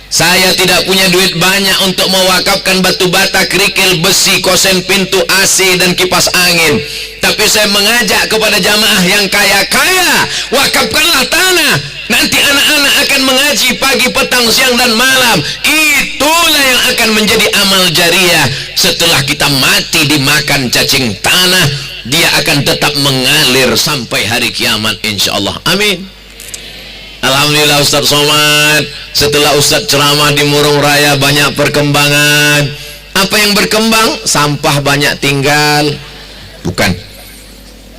saya tidak punya duit banyak untuk mewakafkan batu bata, kerikil, besi, kosen pintu, AC dan kipas angin. Tapi saya mengajak kepada jamaah yang kaya-kaya, wakafkanlah tanah. Nanti anak-anak akan mengaji pagi, petang, siang dan malam. Itulah yang akan menjadi amal jariah. Setelah kita mati dimakan cacing tanah, dia akan tetap mengalir sampai hari kiamat insyaallah. Amin. Alhamdulillah Ustadz Somad, setelah Ustadz ceramah di Murung Raya banyak perkembangan. Apa yang berkembang? Sampah banyak tinggal. Bukan.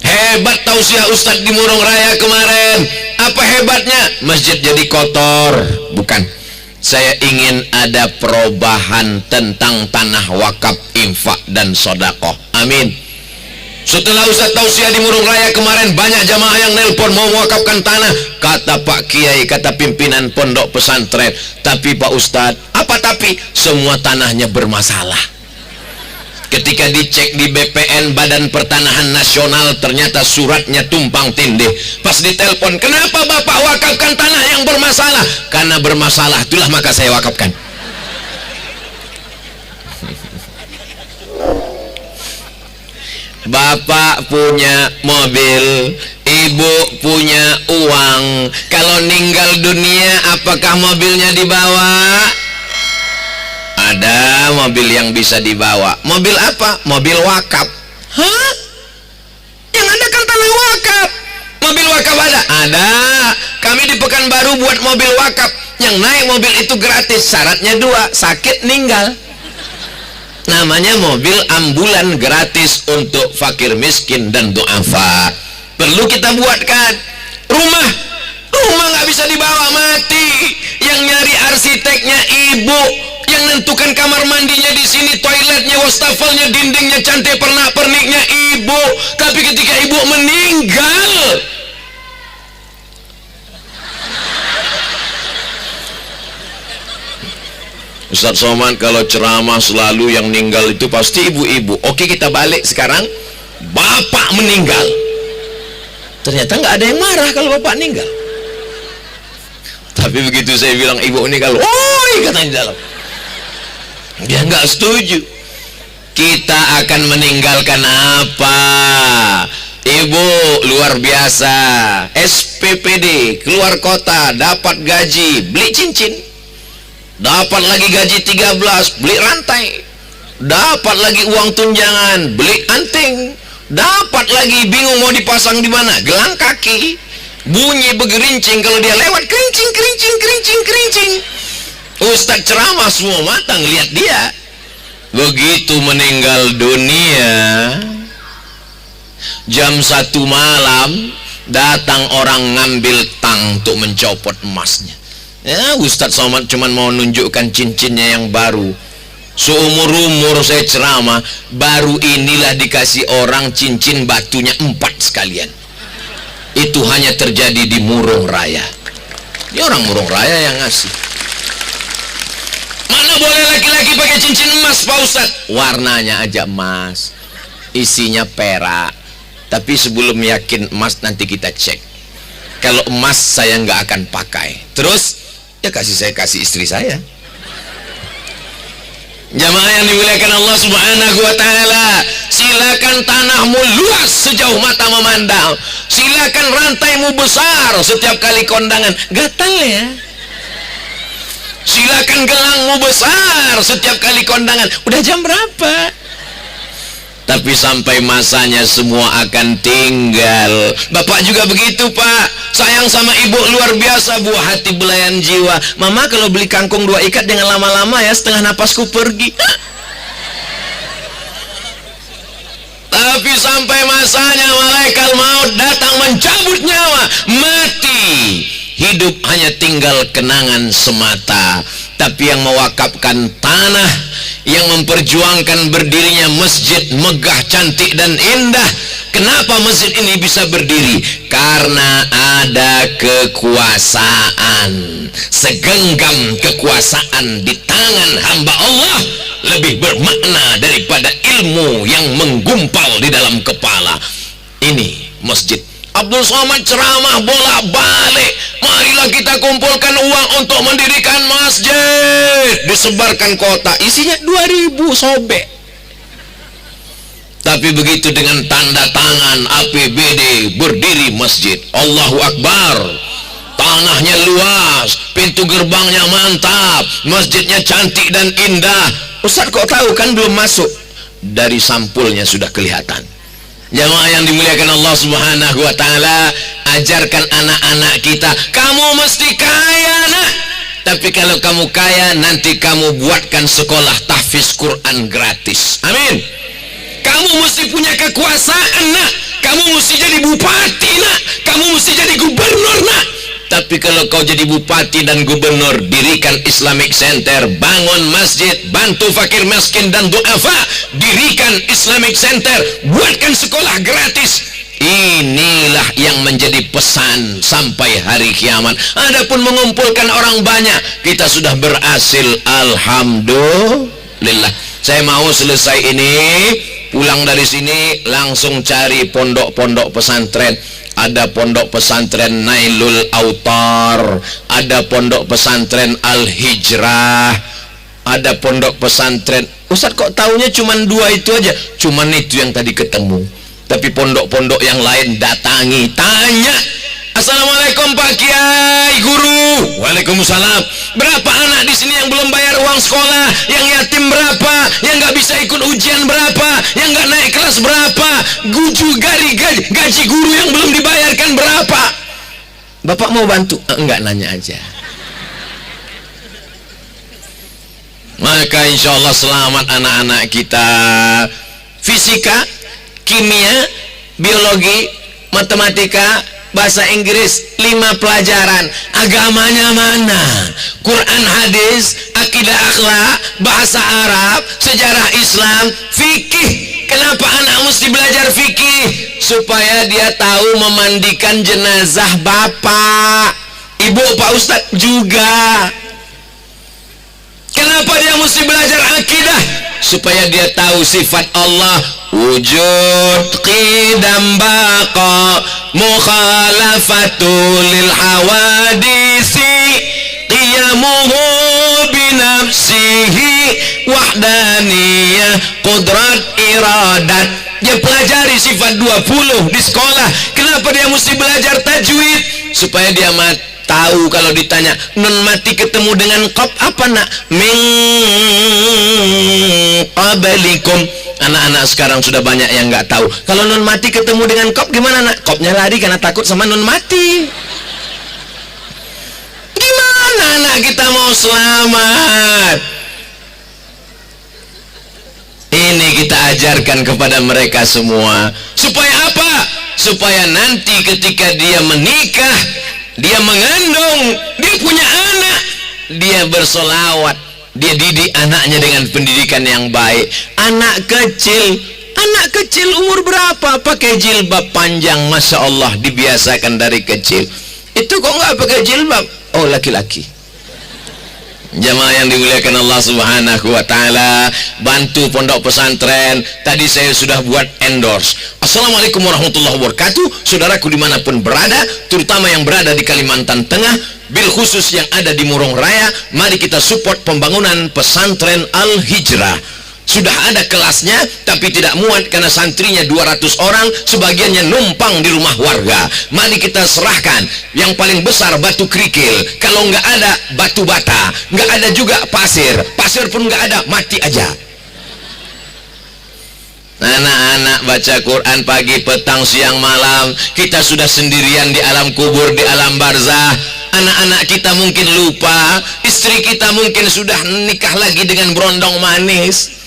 Hebat tausiah Ustadz di Murung Raya kemarin. Apa hebatnya? Masjid jadi kotor. Bukan. Saya ingin ada perubahan tentang tanah wakaf, infak dan sedekah. Amin. Setelah Ustadz tausiah di Murung Raya kemarin, banyak jamaah yang nelpon mau mewakafkan tanah. Kata Pak Kiai, kata pimpinan pondok pesantren, tapi Pak Ustadz, apa tapi? Semua tanahnya bermasalah. Ketika dicek di BPN, Badan Pertanahan Nasional, ternyata suratnya tumpang tindih. Pas ditelepon, kenapa Bapak wakafkan tanah yang bermasalah? Karena bermasalah, itulah maka saya wakafkan. Bapak punya mobil, ibu punya uang. Kalau meninggal dunia, apakah mobilnya dibawa? Ada mobil yang bisa dibawa. Mobil apa? Mobil wakaf. Hah? Yang ada kan tanah wakaf. Mobil wakaf ada? Ada. Kami di Pekanbaru buat mobil wakaf. Yang naik mobil itu gratis. Syaratnya dua, sakit meninggal. Namanya mobil ambulan gratis untuk fakir miskin dan duafa. Perlu kita buatkan. Rumah nggak bisa dibawa, mati. Yang nyari arsiteknya ibu, yang nentukan kamar mandinya di sini, toiletnya, wastafelnya, dindingnya, cantik, pernak-perniknya ibu. Tapi ketika ibu meninggal, Ustadz Somad kalau ceramah selalu yang meninggal itu pasti ibu-ibu. Oke, kita balik sekarang, bapak meninggal. Ternyata nggak ada yang marah kalau bapak meninggal. Tapi begitu saya bilang ibu meninggal, oi katanya di dalam, dia nggak setuju. Kita akan meninggalkan apa? Ibu luar biasa, SPPD, keluar kota, dapat gaji, beli cincin. Dapat lagi gaji 13, beli rantai. Dapat lagi uang tunjangan, beli anting. Dapat lagi bingung mau dipasang di mana, gelang kaki. Bunyi begerincing kalau dia lewat, kerincing, kerincing, kerincing, kerincing. Ustadz ceramah semua mata ngeliat dia. Begitu meninggal dunia, jam 1 malam datang orang ngambil tang untuk mencopot emasnya. Ya, Ustadz Somad cuma mau nunjukkan cincinnya yang baru. Seumur-umur saya ceramah, baru inilah dikasih orang cincin batunya 4 sekalian. Itu hanya terjadi di Murung Raya. Ini orang Murung Raya yang ngasih. Mana boleh laki-laki pakai cincin emas Pak Ustadz? Warnanya aja emas, isinya perak. Tapi sebelum yakin emas nanti kita cek. Kalau emas saya nggak akan pakai. Terus ya saya kasih istri saya. Jamaah yang dimuliakan Allah Subhanahu wa ta'ala, silakan tanahmu luas sejauh mata memandang, silakan rantaimu besar setiap kali kondangan. Gatal ya. Silakan gelangmu besar setiap kali kondangan. Udah jam berapa? Tapi sampai masanya semua akan tinggal. Bapak juga begitu Pak, sayang sama ibu luar biasa, buah hati belayan jiwa. Mama kalau beli kangkung 2 ikat jangan lama-lama ya, setengah napasku pergi. Tapi sampai masanya malaikat maut datang mencabut nyawa, mati mati, hidup hanya tinggal kenangan semata. Tapi yang mewakafkan tanah, yang memperjuangkan berdirinya masjid megah, cantik dan indah. Kenapa masjid ini bisa berdiri? Karena ada kekuasaan. Segenggam kekuasaan di tangan hamba Allah lebih bermakna daripada ilmu yang menggumpal di dalam kepala. Ini masjid. Abdul Somad ceramah bolak-balik, marilah kita kumpulkan uang untuk mendirikan masjid. Disebarkan kota, isinya 2000 sobek. Tapi begitu dengan tanda tangan APBD berdiri masjid. Allahu Akbar. Tanahnya luas, pintu gerbangnya mantap, masjidnya cantik dan indah. Ustaz kok tahu? Kan belum masuk. Dari sampulnya sudah kelihatan. Jamaah yang dimuliakan Allah Subhanahu wa taala, ajarkan anak-anak kita, kamu mesti kaya nak. Tapi kalau kamu kaya, nanti kamu buatkan sekolah tahfiz Quran gratis. Amin. Kamu mesti punya kekuasaan nak. Kamu mesti jadi bupati nak. Kamu mesti jadi gubernur nak. Tapi kalau kau jadi bupati dan gubernur, dirikan Islamic Center, bangun masjid, bantu fakir miskin dan duafa, dirikan Islamic Center, buatkan sekolah gratis. Inilah yang menjadi pesan sampai hari kiamat. Adapun mengumpulkan orang banyak, kita sudah berhasil, alhamdulillah. Saya mau selesai ini, pulang dari sini langsung cari pondok-pondok pesantren. Ada pondok pesantren Nailul Autar, ada pondok pesantren Al-Hijrah, ada pondok pesantren. Ustaz kok taunya cuman 2 itu aja? Cuman itu yang tadi ketemu. Tapi pondok-pondok yang lain datangi, tanya, assalamualaikum Pak Kiai Guru. Waalaikumsalam. Berapa anak di sini yang belum bayar uang sekolah? Yang yatim berapa? Yang nggak bisa ikut ujian berapa? Yang nggak naik kelas berapa? Gaji guru yang belum dibayarkan berapa? Bapak mau bantu? Enggak, nanya aja. Maka insya Allah selamat anak-anak kita. Fisika, kimia, biologi, matematika, bahasa Inggris, 5 pelajaran. Agamanya mana? Quran, hadis, akidah, akhlak, bahasa Arab, sejarah Islam, fikih. Kenapa anak mesti belajar fikih? Supaya dia tahu memandikan jenazah bapak, ibu, Pak Ustadz juga. Kenapa dia mesti belajar akidah? Supaya dia tahu sifat Allah, wujud, qidam, baqa, mukhalafatu lil hawadisi, qiyamuhu binafsihi, wahdaniyah, qudrat, iradat. Dia pelajari sifat 20 di sekolah. Kenapa dia mesti belajar tajwid? Supaya dia tahu kalau ditanya nun mati ketemu dengan qab apa nak? Min qablikum. Anak-anak sekarang sudah banyak yang nggak tahu. Kalau nun mati ketemu dengan qab gimana nak? Qabnya lari karena takut sama nun mati. Gimana anak kita mau selamat? Ini kita ajarkan kepada mereka semua. Supaya apa? Supaya nanti ketika dia menikah, dia mengandung, dia punya anak, dia bersolawat, dia didik anaknya dengan pendidikan yang baik. Anak kecil umur berapa pakai jilbab panjang, masya Allah, dibiasakan dari kecil. Itu kok nggak pakai jilbab? Oh, laki-laki. Jamaah yang dimuliakan Allah Subhanahu wa taala, bantu pondok pesantren. Tadi saya sudah buat endorse. Assalamualaikum warahmatullahi wabarakatuh. Saudaraku dimanapun berada, terutama yang berada di Kalimantan Tengah, bil khusus yang ada di Murong Raya, mari kita support pembangunan pesantren Al-Hijrah. Sudah ada kelasnya, tapi tidak muat karena santrinya 200 orang, sebagiannya numpang di rumah warga. Mari kita serahkan yang paling besar batu kerikil. Kalau nggak ada batu bata, nggak ada juga pasir pun nggak ada, mati aja. Anak-anak baca Quran pagi, petang, siang, malam. Kita sudah sendirian di alam kubur, di alam barzah. Anak-anak kita mungkin lupa, istri kita mungkin sudah nikah lagi dengan berondong manis.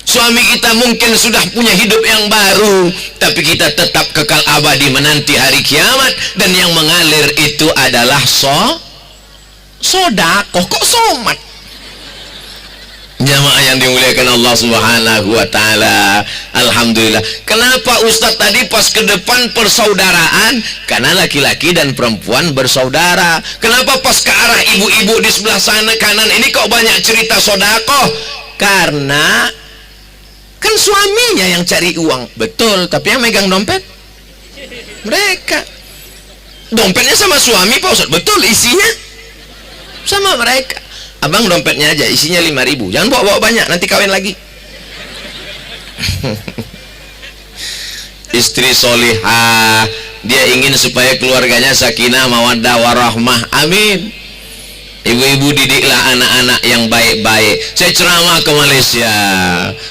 Suami kita mungkin sudah punya hidup yang baru, tapi kita tetap kekal abadi menanti hari kiamat. Dan yang mengalir itu adalah sodakoh. Kok somat? Jamaah yang dimuliakan Allah Subhanahu wa ta'ala. Alhamdulillah. Kenapa Ustadz tadi pas ke depan persaudaraan? Karena laki-laki dan perempuan bersaudara. Kenapa pas ke arah ibu-ibu di sebelah sana kanan ini kok banyak cerita sodakoh? Karena kan suaminya yang cari uang. Betul, tapi yang megang dompet mereka. Dompetnya sama suami Pak Ustadz. Betul, isinya sama mereka. Abang dompetnya aja isinya 5.000. Jangan bawa-bawa banyak, nanti kawin lagi. Istri solihah, dia ingin supaya keluarganya sakinah mawaddah warahmah. Amin. Ibu-ibu didiklah anak-anak yang baik-baik. Saya ceramah ke Malaysia,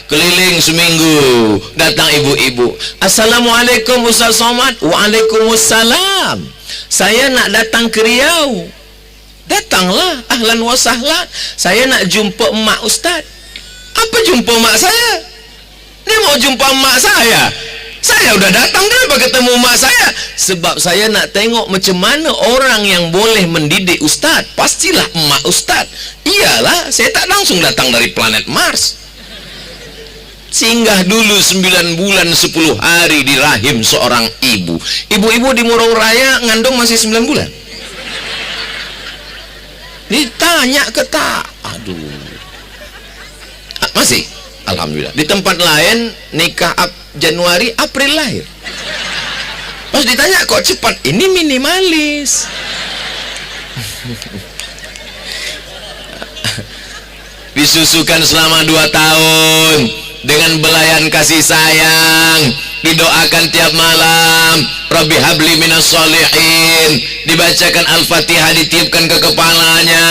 keliling seminggu, datang ibu-ibu. Assalamualaikum Ustaz Somad. Waalaikumsalam. Saya nak datang ke Riau. Datanglah, ahlan wa sahlan. Saya nak jumpa emak Ustaz. Apa jumpa emak saya? Dia mau jumpa emak saya. Saya udah datang, kenapa ketemu emak saya? Sebab saya nak tengok macam mana orang yang boleh mendidik Ustaz. Pastilah emak Ustaz. Iyalah, saya tak langsung datang dari planet Mars. Singgah dulu 9 bulan 10 hari di rahim seorang ibu. Ibu-ibu di Murong Raya ngandung masih 9 bulan. Ditanya ke tak? Aduh. Masih? Alhamdulillah. Di tempat lain nikah Januari, April lahir. Pas ditanya kok cepat? Ini minimalis. Disusukan selama 2 tahun dengan belayan kasih sayang, didoakan tiap malam, Rabbi habli minas solihin, dibacakan Al-Fatihah, ditiupkan ke kepalanya,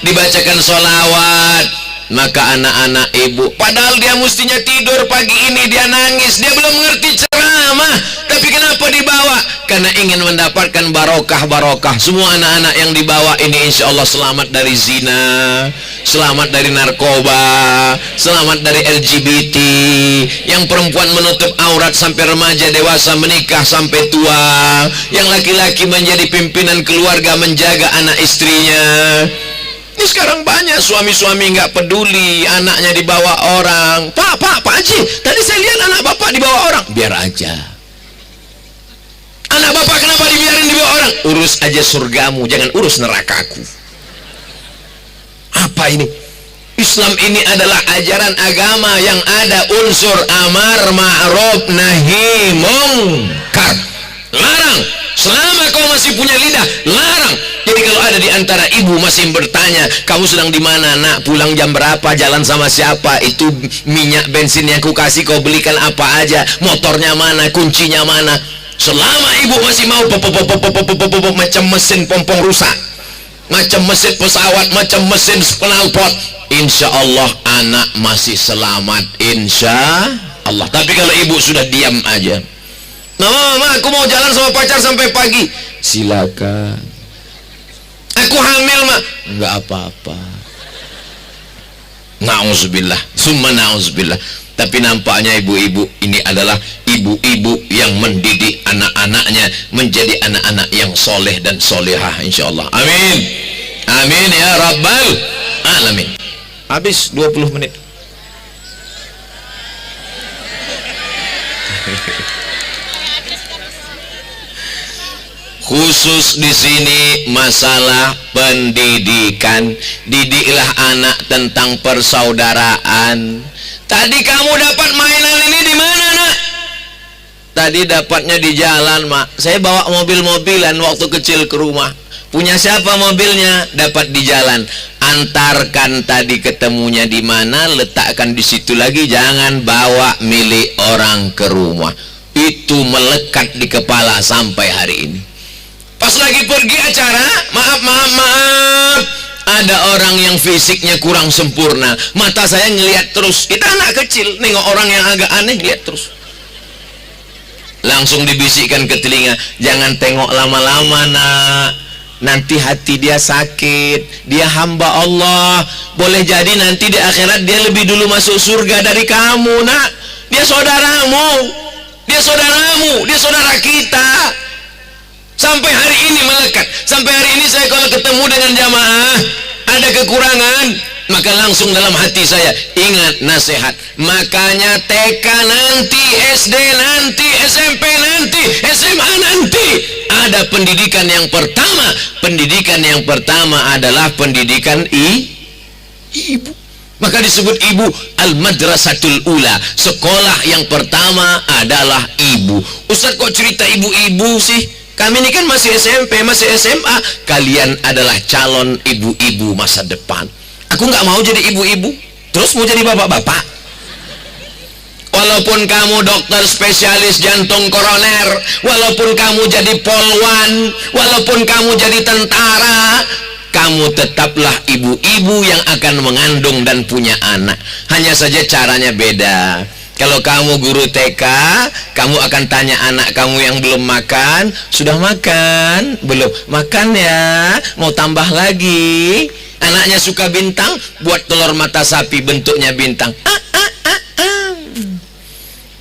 dibacakan sholawat. Maka anak-anak ibu, padahal dia mestinya tidur pagi ini, dia nangis, dia belum mengerti ceramah, tapi kenapa dibawa? Karena ingin mendapatkan barokah. Semua anak-anak yang dibawa ini insya Allah selamat dari zina, selamat dari narkoba, selamat dari LGBT. Yang perempuan menutup aurat sampai remaja, dewasa, menikah sampai tua. Yang laki-laki menjadi pimpinan keluarga, menjaga anak istrinya. Ini sekarang banyak suami-suami nggak peduli anaknya dibawa orang. Pak Haji, tadi saya lihat anak bapak dibawa orang. Biar aja. Anak bapak kenapa dibiarin dibawa orang? Urus aja surgamu, jangan urus nerakaku. Apa ini? Islam ini adalah ajaran agama yang ada unsur amar ma'ruf nahi mungkar. Larang. Selama kau masih punya lidah, larang. Jadi kalau ada di antara ibu masih bertanya, kamu sedang di mana nak, pulang jam berapa, jalan sama siapa, itu minyak bensin yang ku kasih kau belikan apa aja, motornya mana, kuncinya mana. Selama ibu masih mau macam mesin pompong rusak, macam mesin pesawat, macam mesin knalpot, insya Allah anak masih selamat, insya Allah. Tapi kalau ibu sudah diam aja, mama, aku mau jalan sama pacar sampai pagi. Silakan. Aku hamil, mak. Enggak apa-apa. Na'udzubillah, summa na'udzubillah. Tapi nampaknya ibu-ibu ini adalah ibu-ibu yang mendidik anak-anaknya menjadi anak-anak yang soleh dan solehah, insyaallah. Amin. Amin ya rabbal alamin. Habis 20 menit. Khusus di sini masalah pendidikan. Didiklah anak tentang persaudaraan. Tadi kamu dapat mainan ini di mana, nak? Tadi dapatnya di jalan, mak. Saya bawa mobil-mobilan waktu kecil ke rumah. Punya siapa mobilnya? Dapat di jalan. Antarkan tadi ketemunya di mana, letakkan di situ lagi. Jangan bawa milik orang ke rumah. Itu melekat di kepala sampai hari ini. Pas lagi pergi acara, maaf, ada orang yang fisiknya kurang sempurna. Mata saya ngelihat terus. Kita anak kecil, nengok orang yang agak aneh, lihat terus. Langsung dibisikkan ke telinga, jangan tengok lama-lama, nak. nanti hati dia sakit, dia hamba Allah, boleh jadi nanti di akhirat dia lebih dulu masuk surga dari kamu. Nak, dia saudaramu, dia saudaramu, dia saudara kita. Sampai hari ini melekat, sampai hari ini saya kalau ketemu dengan jamaah ada kekurangan, maka langsung dalam hati saya ingat nasihat. Makanya TK nanti, SD nanti, SMP nanti, SMA nanti ada pendidikan yang pertama. Pendidikan yang pertama adalah pendidikan ibu. Maka disebut ibu al-madrasatul ula. Sekolah yang pertama adalah ibu. Ustaz kok cerita ibu-ibu sih? Kami ini kan masih SMP, masih SMA. Kalian adalah calon ibu-ibu masa depan. Aku nggak mau jadi ibu-ibu, terus mau jadi bapak-bapak. Walaupun kamu dokter spesialis jantung koroner, walaupun kamu jadi polwan, walaupun kamu jadi tentara, kamu tetaplah ibu-ibu yang akan mengandung dan punya anak. Hanya saja caranya beda. Kalau kamu guru TK, kamu akan tanya anak kamu yang belum makan, sudah makan? Belum. Makan ya, mau tambah lagi. Anaknya suka bintang, buat telur mata sapi bentuknya bintang.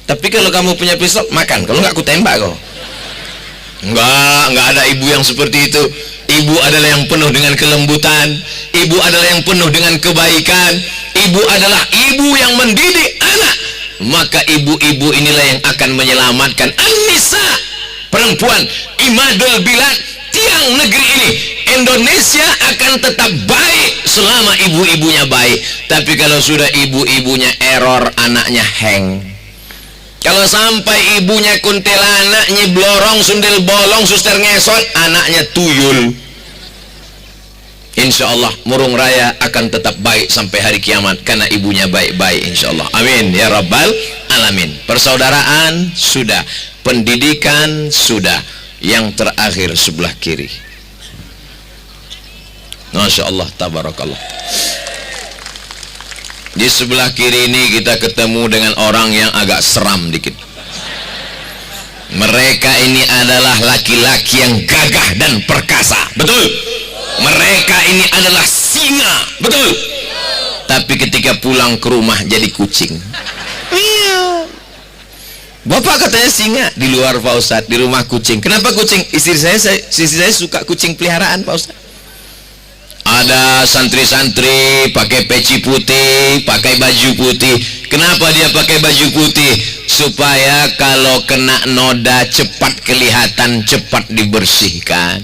Tapi kalau kamu punya pistol, makan. Kalau enggak aku tembak kau. Enggak ada ibu yang seperti itu. Ibu adalah yang penuh dengan kelembutan. Ibu adalah yang penuh dengan kebaikan. Ibu adalah ibu yang mendidik anak. Maka ibu-ibu inilah yang akan menyelamatkan An-Nisa, perempuan imadul bilad, tiang negeri ini. Indonesia akan tetap baik selama ibu-ibunya baik. Tapi kalau sudah ibu-ibunya error, anaknya hang. Kalau sampai ibunya kuntilanak, nyiblorong, sundel bolong, suster ngesot, anaknya tuyul. Insya Allah murung raya akan tetap baik sampai hari kiamat karena ibunya baik-baik, insya Allah. Amin ya rabbal alamin. Persaudaraan sudah, pendidikan sudah. Yang terakhir sebelah kiri. Masya Allah, tabarakallah. Di sebelah kiri ini kita ketemu dengan orang yang agak seram dikit. Mereka ini adalah laki-laki yang gagah dan perkasa, betul? Mereka ini adalah singa, betul? Tapi ketika pulang ke rumah jadi kucing. Iya. Bapak katanya singa, di luar Pak Ustadz, di rumah kucing. Kenapa kucing? Istri saya suka kucing peliharaan Pak Ustadz. Ada santri-santri pakai peci putih, pakai baju putih. Kenapa dia pakai baju putih? Supaya kalau kena noda cepat kelihatan, cepat dibersihkan.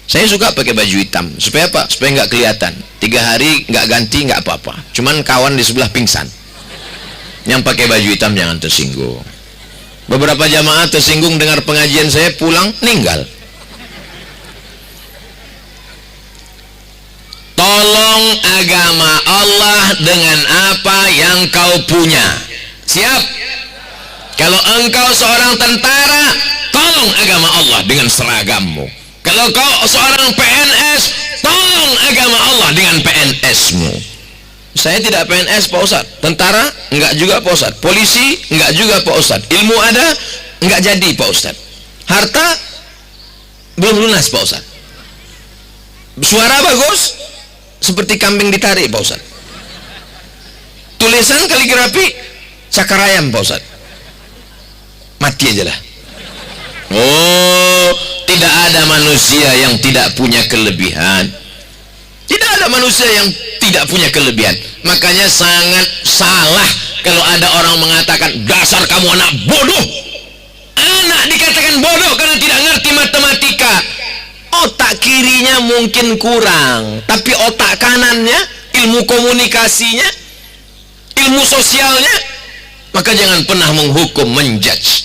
Saya suka pakai baju hitam. Supaya apa? Supaya nggak kelihatan. 3 hari nggak ganti nggak apa-apa. Cuman kawan di sebelah pingsan. Yang pakai baju hitam jangan tersinggung. Beberapa jamaah tersinggung dengar pengajian saya, pulang meninggal. Tolong agama Allah dengan apa yang kau punya. Siap? Kalau engkau seorang tentara, tolong agama Allah dengan seragammu. Kalau kau seorang PNS, tolong agama Allah dengan PNS-mu. Saya tidak PNS Pak Ustadz. Tentara enggak juga Pak Ustadz. Polisi enggak juga Pak Ustadz. Ilmu ada enggak jadi Pak Ustadz. Harta belum lunas Pak Ustadz. Suara bagus seperti kambing ditarik Pak Ustadz. Tulisan kaligrafi cakar ayam Pak Ustadz. Mati aja lah. Oh, tidak ada manusia yang tidak punya kelebihan. Tidak ada manusia yang tidak punya kelebihan. Makanya sangat salah kalau ada orang mengatakan dasar kamu anak bodoh. Anak dikatakan bodoh karena tidak ngerti matematika. Otak kirinya mungkin kurang, tapi otak kanannya, ilmu komunikasinya, ilmu sosialnya, maka jangan pernah menghukum, menjudge.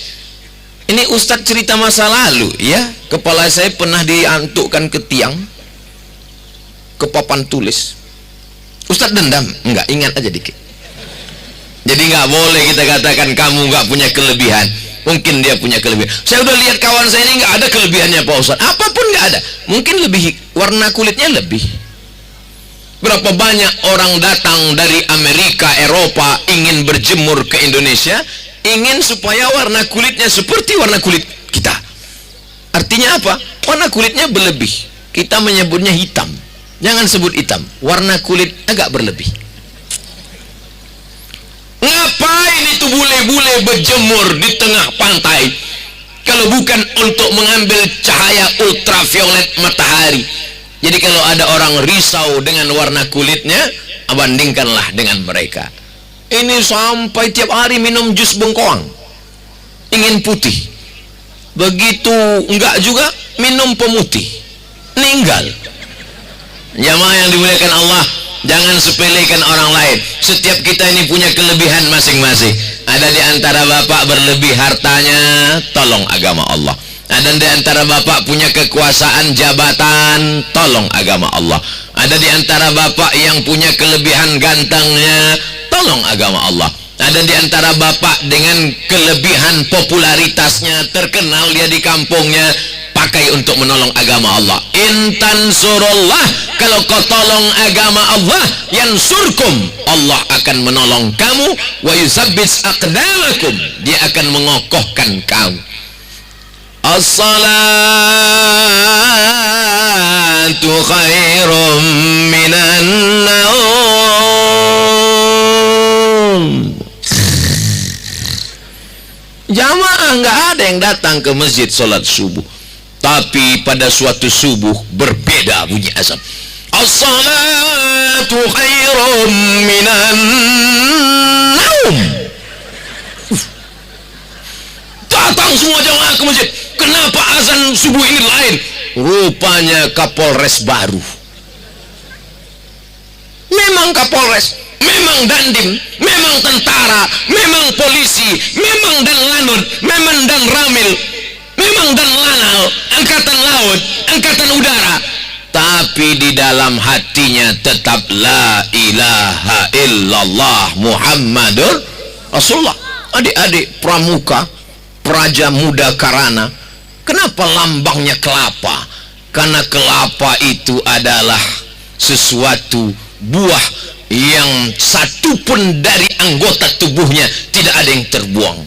Ini Ustadz cerita masa lalu ya. Kepala saya pernah diantukkan ke tiang, ke papan tulis. Ustadz dendam? Enggak, ingat aja dikit. Jadi nggak boleh kita katakan kamu nggak punya kelebihan. Mungkin dia punya kelebihan. Saya udah lihat kawan saya ini nggak ada kelebihannya Pak Ustadz. Apapun nggak ada. Mungkin lebih warna kulitnya lebih. Berapa banyak orang datang dari Amerika, Eropa ingin berjemur ke Indonesia, ingin supaya warna kulitnya seperti warna kulit kita. Artinya apa? Warna kulitnya berlebih, kita menyebutnya hitam. Jangan sebut hitam, warna kulit agak berlebih. Ngapain itu bule-bule berjemur di tengah pantai kalau bukan untuk mengambil cahaya ultraviolet matahari? Jadi kalau ada orang risau dengan warna kulitnya, bandingkanlah dengan mereka. Ini sampai tiap hari minum jus bengkoang, ingin putih. Begitu enggak juga minum pemutih, meninggal. Jamaah yang dimuliakan Allah, jangan sepelekan orang lain. Setiap kita ini punya kelebihan masing-masing. Ada di antara bapak berlebih hartanya, tolong agama Allah. Ada di antara bapak punya kekuasaan jabatan, tolong agama Allah. Ada di antara bapak yang punya kelebihan gantengnya, tolong agama Allah. Ada di antara bapak dengan kelebihan popularitasnya, terkenal dia di kampungnya, pakai untuk menolong agama Allah. Intan surullah, kalau kau tolong agama Allah, yansurkum, Allah akan menolong kamu. Wa yusabbits aqdamakum, dia akan mengokohkan kamu. As-salatu khairum minan naum. Jamaah nggak ada yang datang ke masjid sholat subuh, tapi pada suatu subuh berbeda bunyi azan. As-salatu khairum minan naum. Datang semua jamaah ke masjid. Kenapa azan subuh ini lain? Rupanya Kapolres baru. Memang Kapolres, memang dandim, memang tentara, memang polisi, memang dan lanut, memang dan ramil, memang dan lanal, angkatan laut, angkatan udara, tapi di dalam hatinya tetap la ilaha illallah Muhammadur Rasulullah. Adik-adik pramuka, praja muda Karana, kenapa lambangnya kelapa? Karena kelapa itu adalah sesuatu buah yang satupun dari anggota tubuhnya tidak ada yang terbuang.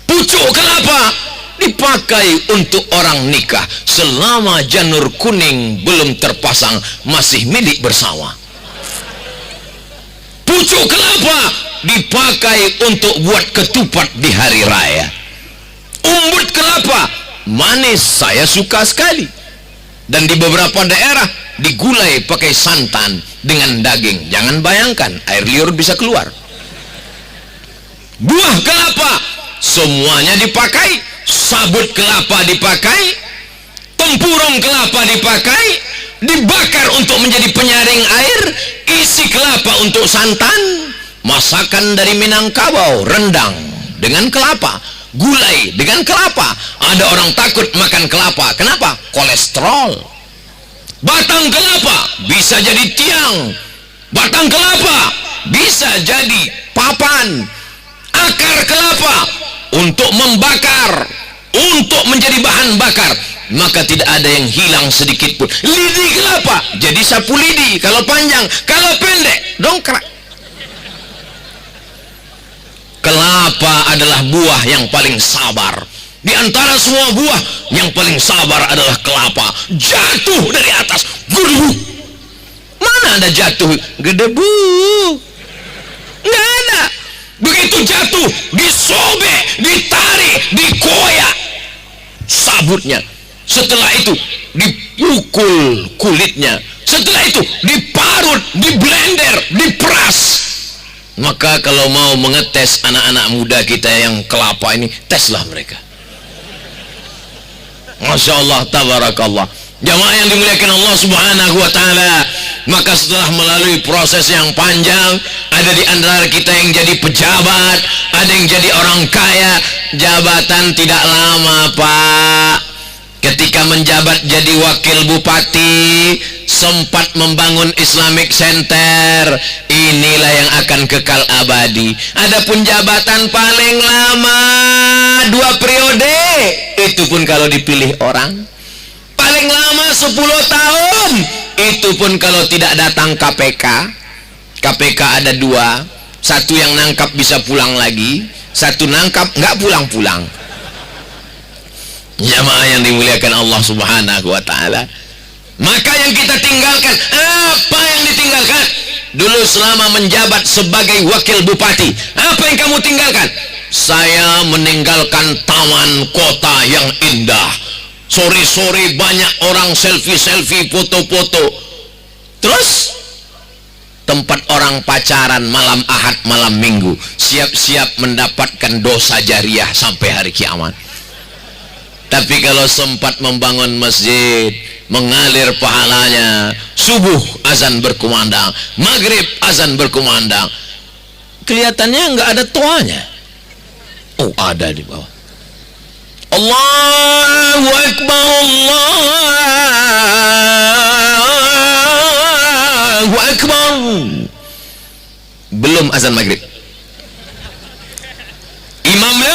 Pucuk kelapa dipakai untuk orang nikah selama janur kuning belum terpasang, masih milik bersama. Pucuk kelapa dipakai untuk buat ketupat di hari raya. Umbut kelapa manis, saya suka sekali. Dan di beberapa daerah digulai pakai santan dengan daging. Jangan bayangkan, air liur bisa keluar. Buah kelapa semuanya dipakai. Sabut kelapa dipakai, tempurung kelapa dipakai, dibakar untuk menjadi penyaring air, isi kelapa untuk santan, masakan dari Minangkabau, rendang dengan kelapa, gulai dengan kelapa. Ada orang takut makan kelapa, kenapa? Kolesterol. Batang kelapa bisa jadi tiang, batang kelapa bisa jadi papan, akar kelapa untuk membakar, untuk menjadi bahan bakar, maka tidak ada yang hilang sedikit pun. Lidi kelapa jadi sapu lidi, kalau panjang, kalau pendek dongkrak. Kelapa adalah buah yang paling sabar. Di antara semua buah, yang paling sabar adalah kelapa. Jatuh dari atas, gedebu. Mana ada jatuh? Gedebu. Nggak ada. Begitu jatuh, disobek, ditarik, dikoyak sabutnya. Setelah itu dipukul kulitnya. Setelah itu diparut, diblender, diperas. Maka kalau mau mengetes anak-anak muda kita yang kelapa ini, teslah mereka. Masya Allah, tabarakallah. Jamaah yang dimuliakan Allah subhanahu wa ta'ala, maka setelah melalui proses yang panjang, ada di antara kita yang jadi pejabat, ada yang jadi orang kaya. Jabatan tidak lama, Pak. Ketika menjabat jadi wakil bupati, sempat membangun Islamic Center. Inilah yang akan kekal abadi. Adapun jabatan paling lama 2 periode, itu pun kalau dipilih orang. Paling lama 10 tahun, itu pun kalau tidak datang KPK. KPK ada 2, satu yang nangkap bisa pulang lagi, satu nangkap nggak pulang-pulang. Jamaah yang dimuliakan Allah Subhanahu wa taala. Maka yang kita tinggalkan, apa yang ditinggalkan? Dulu selama menjabat sebagai wakil bupati, apa yang kamu tinggalkan? Saya meninggalkan taman kota yang indah. Sore-sore banyak orang selfie-selfie, foto-foto. Terus tempat orang pacaran malam Ahad, malam Minggu, siap-siap mendapatkan dosa jariah sampai hari kiamat. Tapi kalau sempat membangun masjid, mengalir pahalanya, subuh azan berkumandang, maghrib azan berkumandang, kelihatannya nggak ada toanya. Oh, ada di bawah. Allahu Akbar, Allahu Akbar. Belum azan maghrib. Imamnya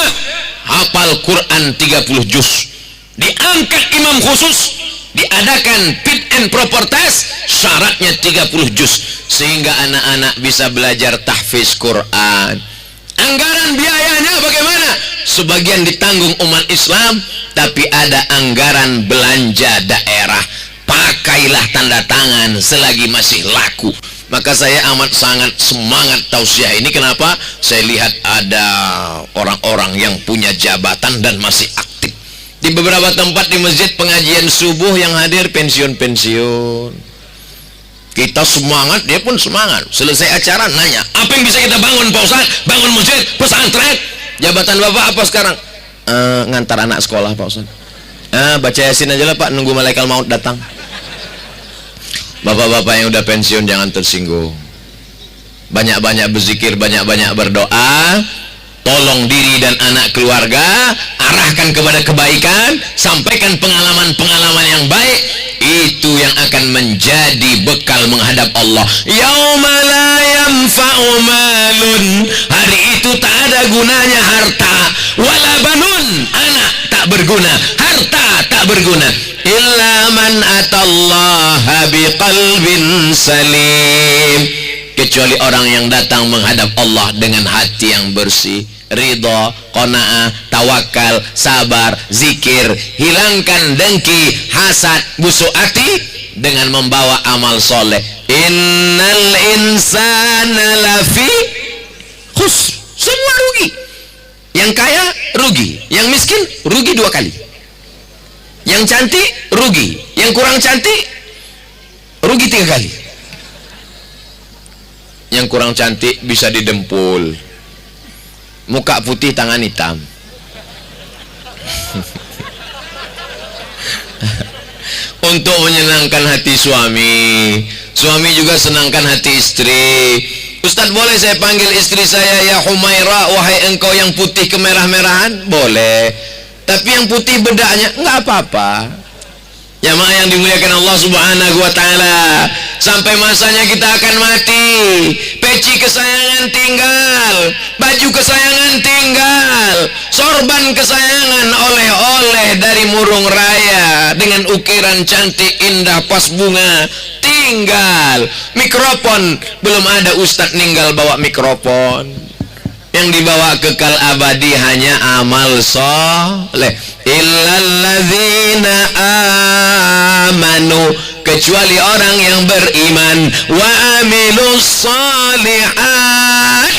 hafal Quran 30 juz. Diangkat imam khusus, diadakan fit and proper test, syaratnya 30 juz, sehingga anak-anak bisa belajar tahfiz Quran. Anggaran biayanya bagaimana? Sebagian ditanggung umat Islam, tapi ada anggaran belanja daerah. Pakailah tanda tangan selagi masih laku. Maka saya amat sangat semangat tausiah ini. Kenapa? Saya lihat ada orang-orang yang punya jabatan dan masih aktif. Di beberapa tempat di masjid pengajian subuh yang hadir pensiun-pensiun. Kita semangat, dia pun semangat. Selesai acara nanya, apa yang bisa kita bangun Pak Ustaz? Bangun masjid, pesantren. Jabatan Bapak apa sekarang? Ngantar anak sekolah Pak Ustaz. Baca Yasin aja lah Pak, nunggu malaikat maut datang. Bapak-bapak yang udah pensiun jangan tersinggung. Banyak-banyak berzikir, banyak-banyak berdoa. Tolong diri dan anak keluarga, arahkan kepada kebaikan, sampaikan pengalaman-pengalaman yang baik. Itu yang akan menjadi bekal menghadap Allah. Yauma la yanfa'u malun, hari itu tak ada gunanya harta, wala banun, anak tak berguna, harta tak berguna, illa man atallaha biqalbin salim, kecuali orang yang datang menghadap Allah dengan hati yang bersih, ridha, qanaah, tawakal, sabar, zikir, hilangkan dengki, hasad, busuk hati dengan membawa amal soleh. Innal insana lafi khusr, semua rugi. Yang kaya rugi, yang miskin rugi 2 kali. Yang cantik rugi, yang kurang cantik rugi 3 kali. Yang kurang cantik bisa didempul, muka putih tangan hitam. Untuk menyenangkan hati suami, suami juga senangkan hati istri. Ustadz, boleh saya panggil istri saya ya Humaira, wahai engkau yang putih kemerah-merahan? Boleh, tapi yang putih bedaknya nggak apa-apa. Jamaah yang dimuliakan Allah Subhanahu wa taala, sampai masanya kita akan mati, peci kesayangan tinggal, baju kesayangan tinggal, sorban kesayangan, oleh-oleh dari Murung Raya dengan ukiran cantik indah pas bunga tinggal, mikrofon belum ada, ustadz ninggal bawa mikrofon. Yang dibawa kekal abadi hanya amal soleh. Illalladzina amanu, kecuali orang yang beriman, wa amilus solihat,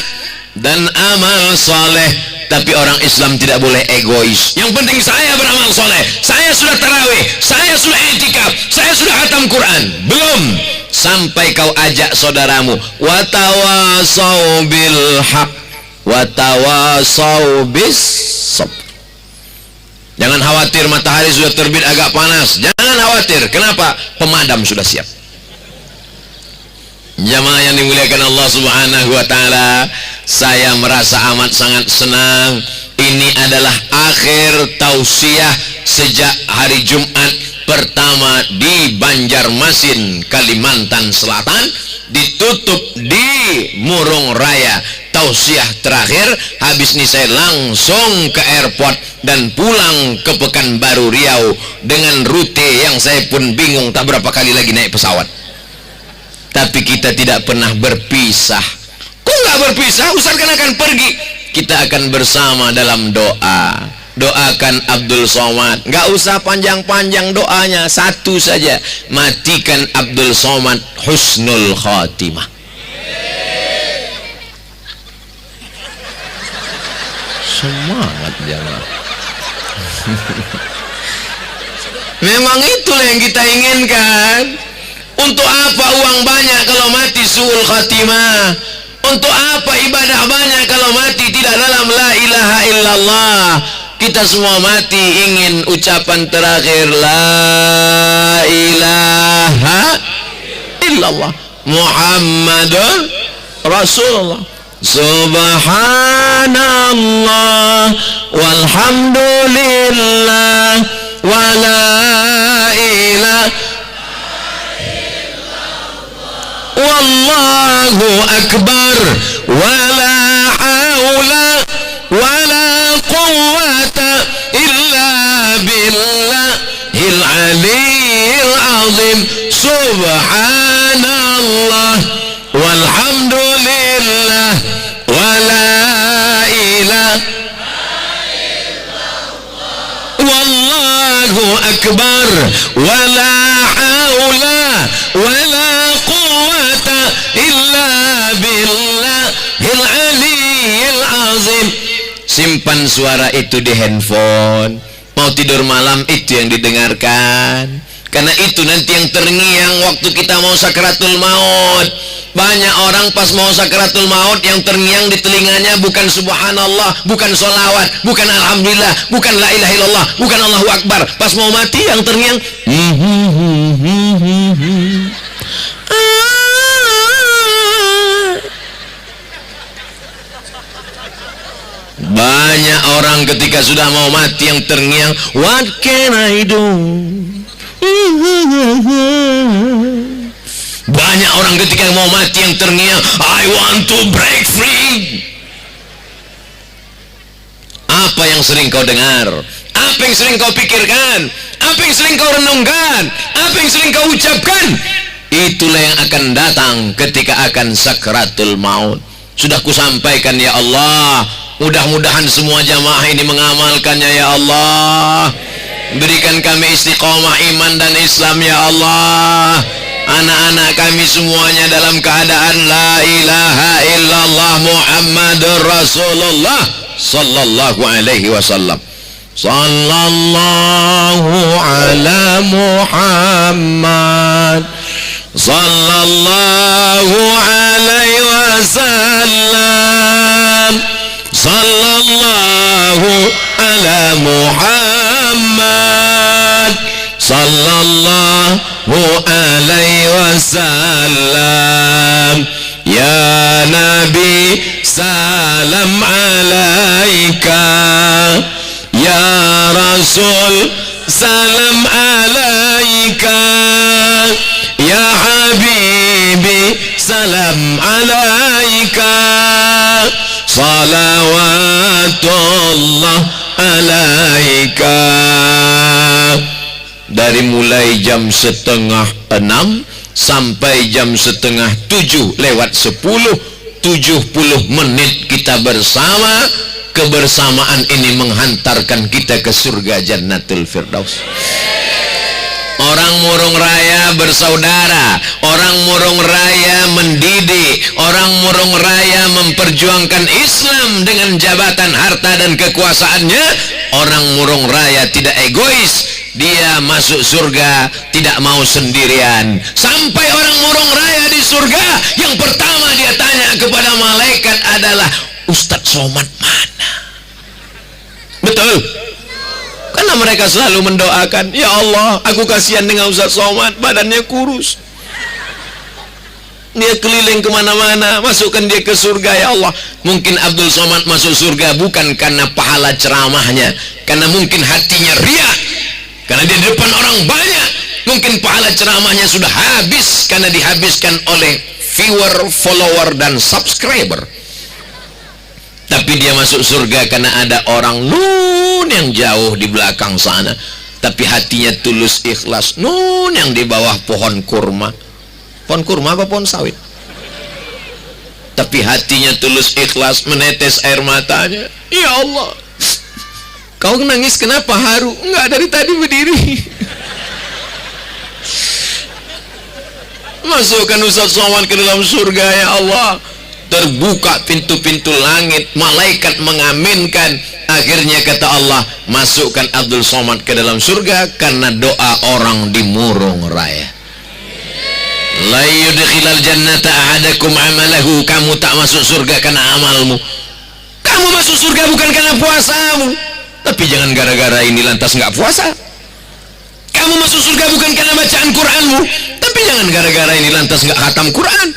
dan amal soleh. Tapi orang Islam tidak boleh egois. Yang penting saya beramal soleh, saya sudah tarawih, saya sudah i'tikaf, saya sudah khatam Quran. Belum, sampai kau ajak saudaramu, watawasau bil haq watawasau bis sabr. Jangan khawatir matahari sudah terbit agak panas, jangan khawatir. Kenapa? Pemadam sudah siap. Jamaah yang dimuliakan Allah Subhanahu wa taala, saya merasa amat sangat senang. Ini adalah akhir tausiah sejak hari Jumat pertama di Banjarmasin, Kalimantan Selatan, ditutup di Murung Raya. Tausiah terakhir, habis ini saya langsung ke airport dan pulang ke Pekanbaru Riau dengan rute yang saya pun bingung, tak berapa kali lagi naik pesawat. Tapi kita tidak pernah berpisah. Kok nggak berpisah? Ustaz kan akan pergi. Kita akan bersama dalam doa, doakan Abdul Somad, nggak usah panjang-panjang doanya, satu saja, matikan Abdul Somad husnul khatimah. Semangat jangan. Memang itulah yang kita inginkan. Untuk apa uang banyak kalau mati suul khatimah? Untuk apa ibadah banyak kalau mati tidak dalam la ilaha illallah? Kita semua mati ingin ucapan terakhir la ilaha illallah Muhammadur Rasulullah. Subhanallah walhamdulillah wala ilaha wallahu akbar wala haula wala quwwata illa billahil aliyyil azim. Subhanallah walhamdulillah wala ilaha wallahu akbar wala haula wala quwwata illa billahil aliyyil azim. Simpan suara itu di handphone, mau tidur malam itu yang didengarkan, karena itu nanti yang terngiang waktu kita mau sakaratul maut. Banyak orang pas mau sakaratul maut yang terngiang di telinganya bukan subhanallah, bukan sholawat, bukan alhamdulillah, bukan la ilaha illallah, bukan Allahu akbar. Pas mau mati yang terngiang banyak orang ketika sudah mau mati yang terngiang what can I do. Banyak orang ketika mau mati yang terngiang I want to break free. Apa yang sering kau dengar? Apa yang sering kau pikirkan? Apa yang sering kau renungkan? Apa yang sering kau ucapkan? Itulah yang akan datang ketika akan sakratul maut. Sudah kusampaikan ya Allah, mudah-mudahan semua jamaah ini mengamalkannya ya Allah. Berikan kami istiqomah iman dan Islam ya Allah. Anak-anak kami semuanya dalam keadaan la ilaha illallah Muhammadur Rasulullah sallallahu alaihi wasallam. Sallallahu ala Muhammad sallallahu alaihi wasallam. Sallallahu ala Muhammad sallallahu alaihi wasallam. Ya Nabi salam alaika, ya Rasul salam alaika, ya Habibi salam alaika, salawatullah alaika. Dari mulai jam 5:30 sampai jam 6:30 lewat 10, 70 menit kita bersama. Kebersamaan ini menghantarkan kita ke surga Jannatul Firdaus. Orang murung raya bersaudara, orang murung raya mendidik, orang murung raya memperjuangkan Islam dengan jabatan harta dan kekuasaannya. Orang murung raya tidak egois, dia masuk surga tidak mau sendirian. Sampai orang murung raya di surga, yang pertama dia tanya kepada malaikat adalah Ustadz Somad mana? Betul? Karena mereka selalu mendoakan, ya Allah, aku kasihan dengan Ustadz Somad, badannya kurus, dia keliling kemana-mana, masukkan dia ke surga ya Allah. Mungkin Abdul Somad masuk surga bukan karena pahala ceramahnya, karena mungkin hatinya riya, karena dia di depan orang banyak. Mungkin pahala ceramahnya sudah habis karena dihabiskan oleh viewer, follower, dan subscriber. Tapi dia masuk surga karena ada orang nun yang jauh di belakang sana, tapi hatinya tulus ikhlas. Nun yang di bawah pohon kurma. Pohon kurma apa pohon sawit? Tapi hatinya tulus ikhlas, menetes air matanya. Ya Allah, Kau nangis kenapa? Haru. Enggak, dari tadi berdiri. Masukkan Ustaz Somad ke dalam surga ya Allah. Terbuka pintu-pintu langit, malaikat mengaminkan. Akhirnya kata Allah, masukkan Abdul Somad ke dalam surga karena doa orang di Murung Raya. La yudkhilal jannata ahadakum amalahu. Kamu tak masuk surga karena amalmu. Kamu masuk surga bukan karena puasamu. Tapi jangan gara-gara ini lantas nggak puasa. Kamu masuk surga bukan karena bacaan Quranmu. Tapi jangan gara-gara ini lantas nggak khatam Quran.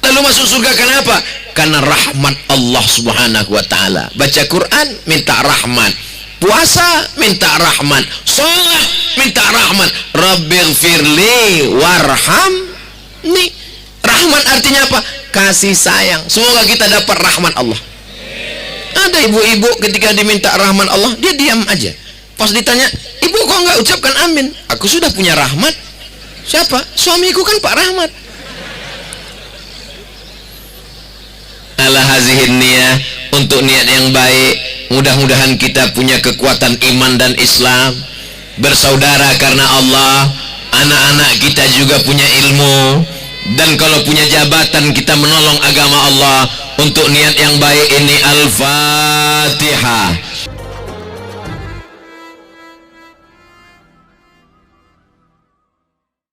Lalu masuk surga kenapa? Karena rahmat Allah subhanahu wa ta'ala. Baca Quran minta rahmat, puasa minta rahmat, sholat minta rahmat. Rabbighfirli warhamni. Rahmat artinya apa? Kasih sayang. Semoga kita dapat rahmat Allah. Ada ibu-ibu ketika diminta rahmat Allah, dia diam aja. Pas ditanya, ibu kok nggak ucapkan amin? Aku sudah punya rahmat. Siapa? Suamiku kan Pak Rahmat. Ala hazihin niyah, untuk niat yang baik. Mudah-mudahan kita punya kekuatan iman dan Islam, bersaudara karena Allah. Anak-anak kita juga punya ilmu, dan kalau punya jabatan kita menolong agama Allah. Untuk niat yang baik ini, Al-Fatihah.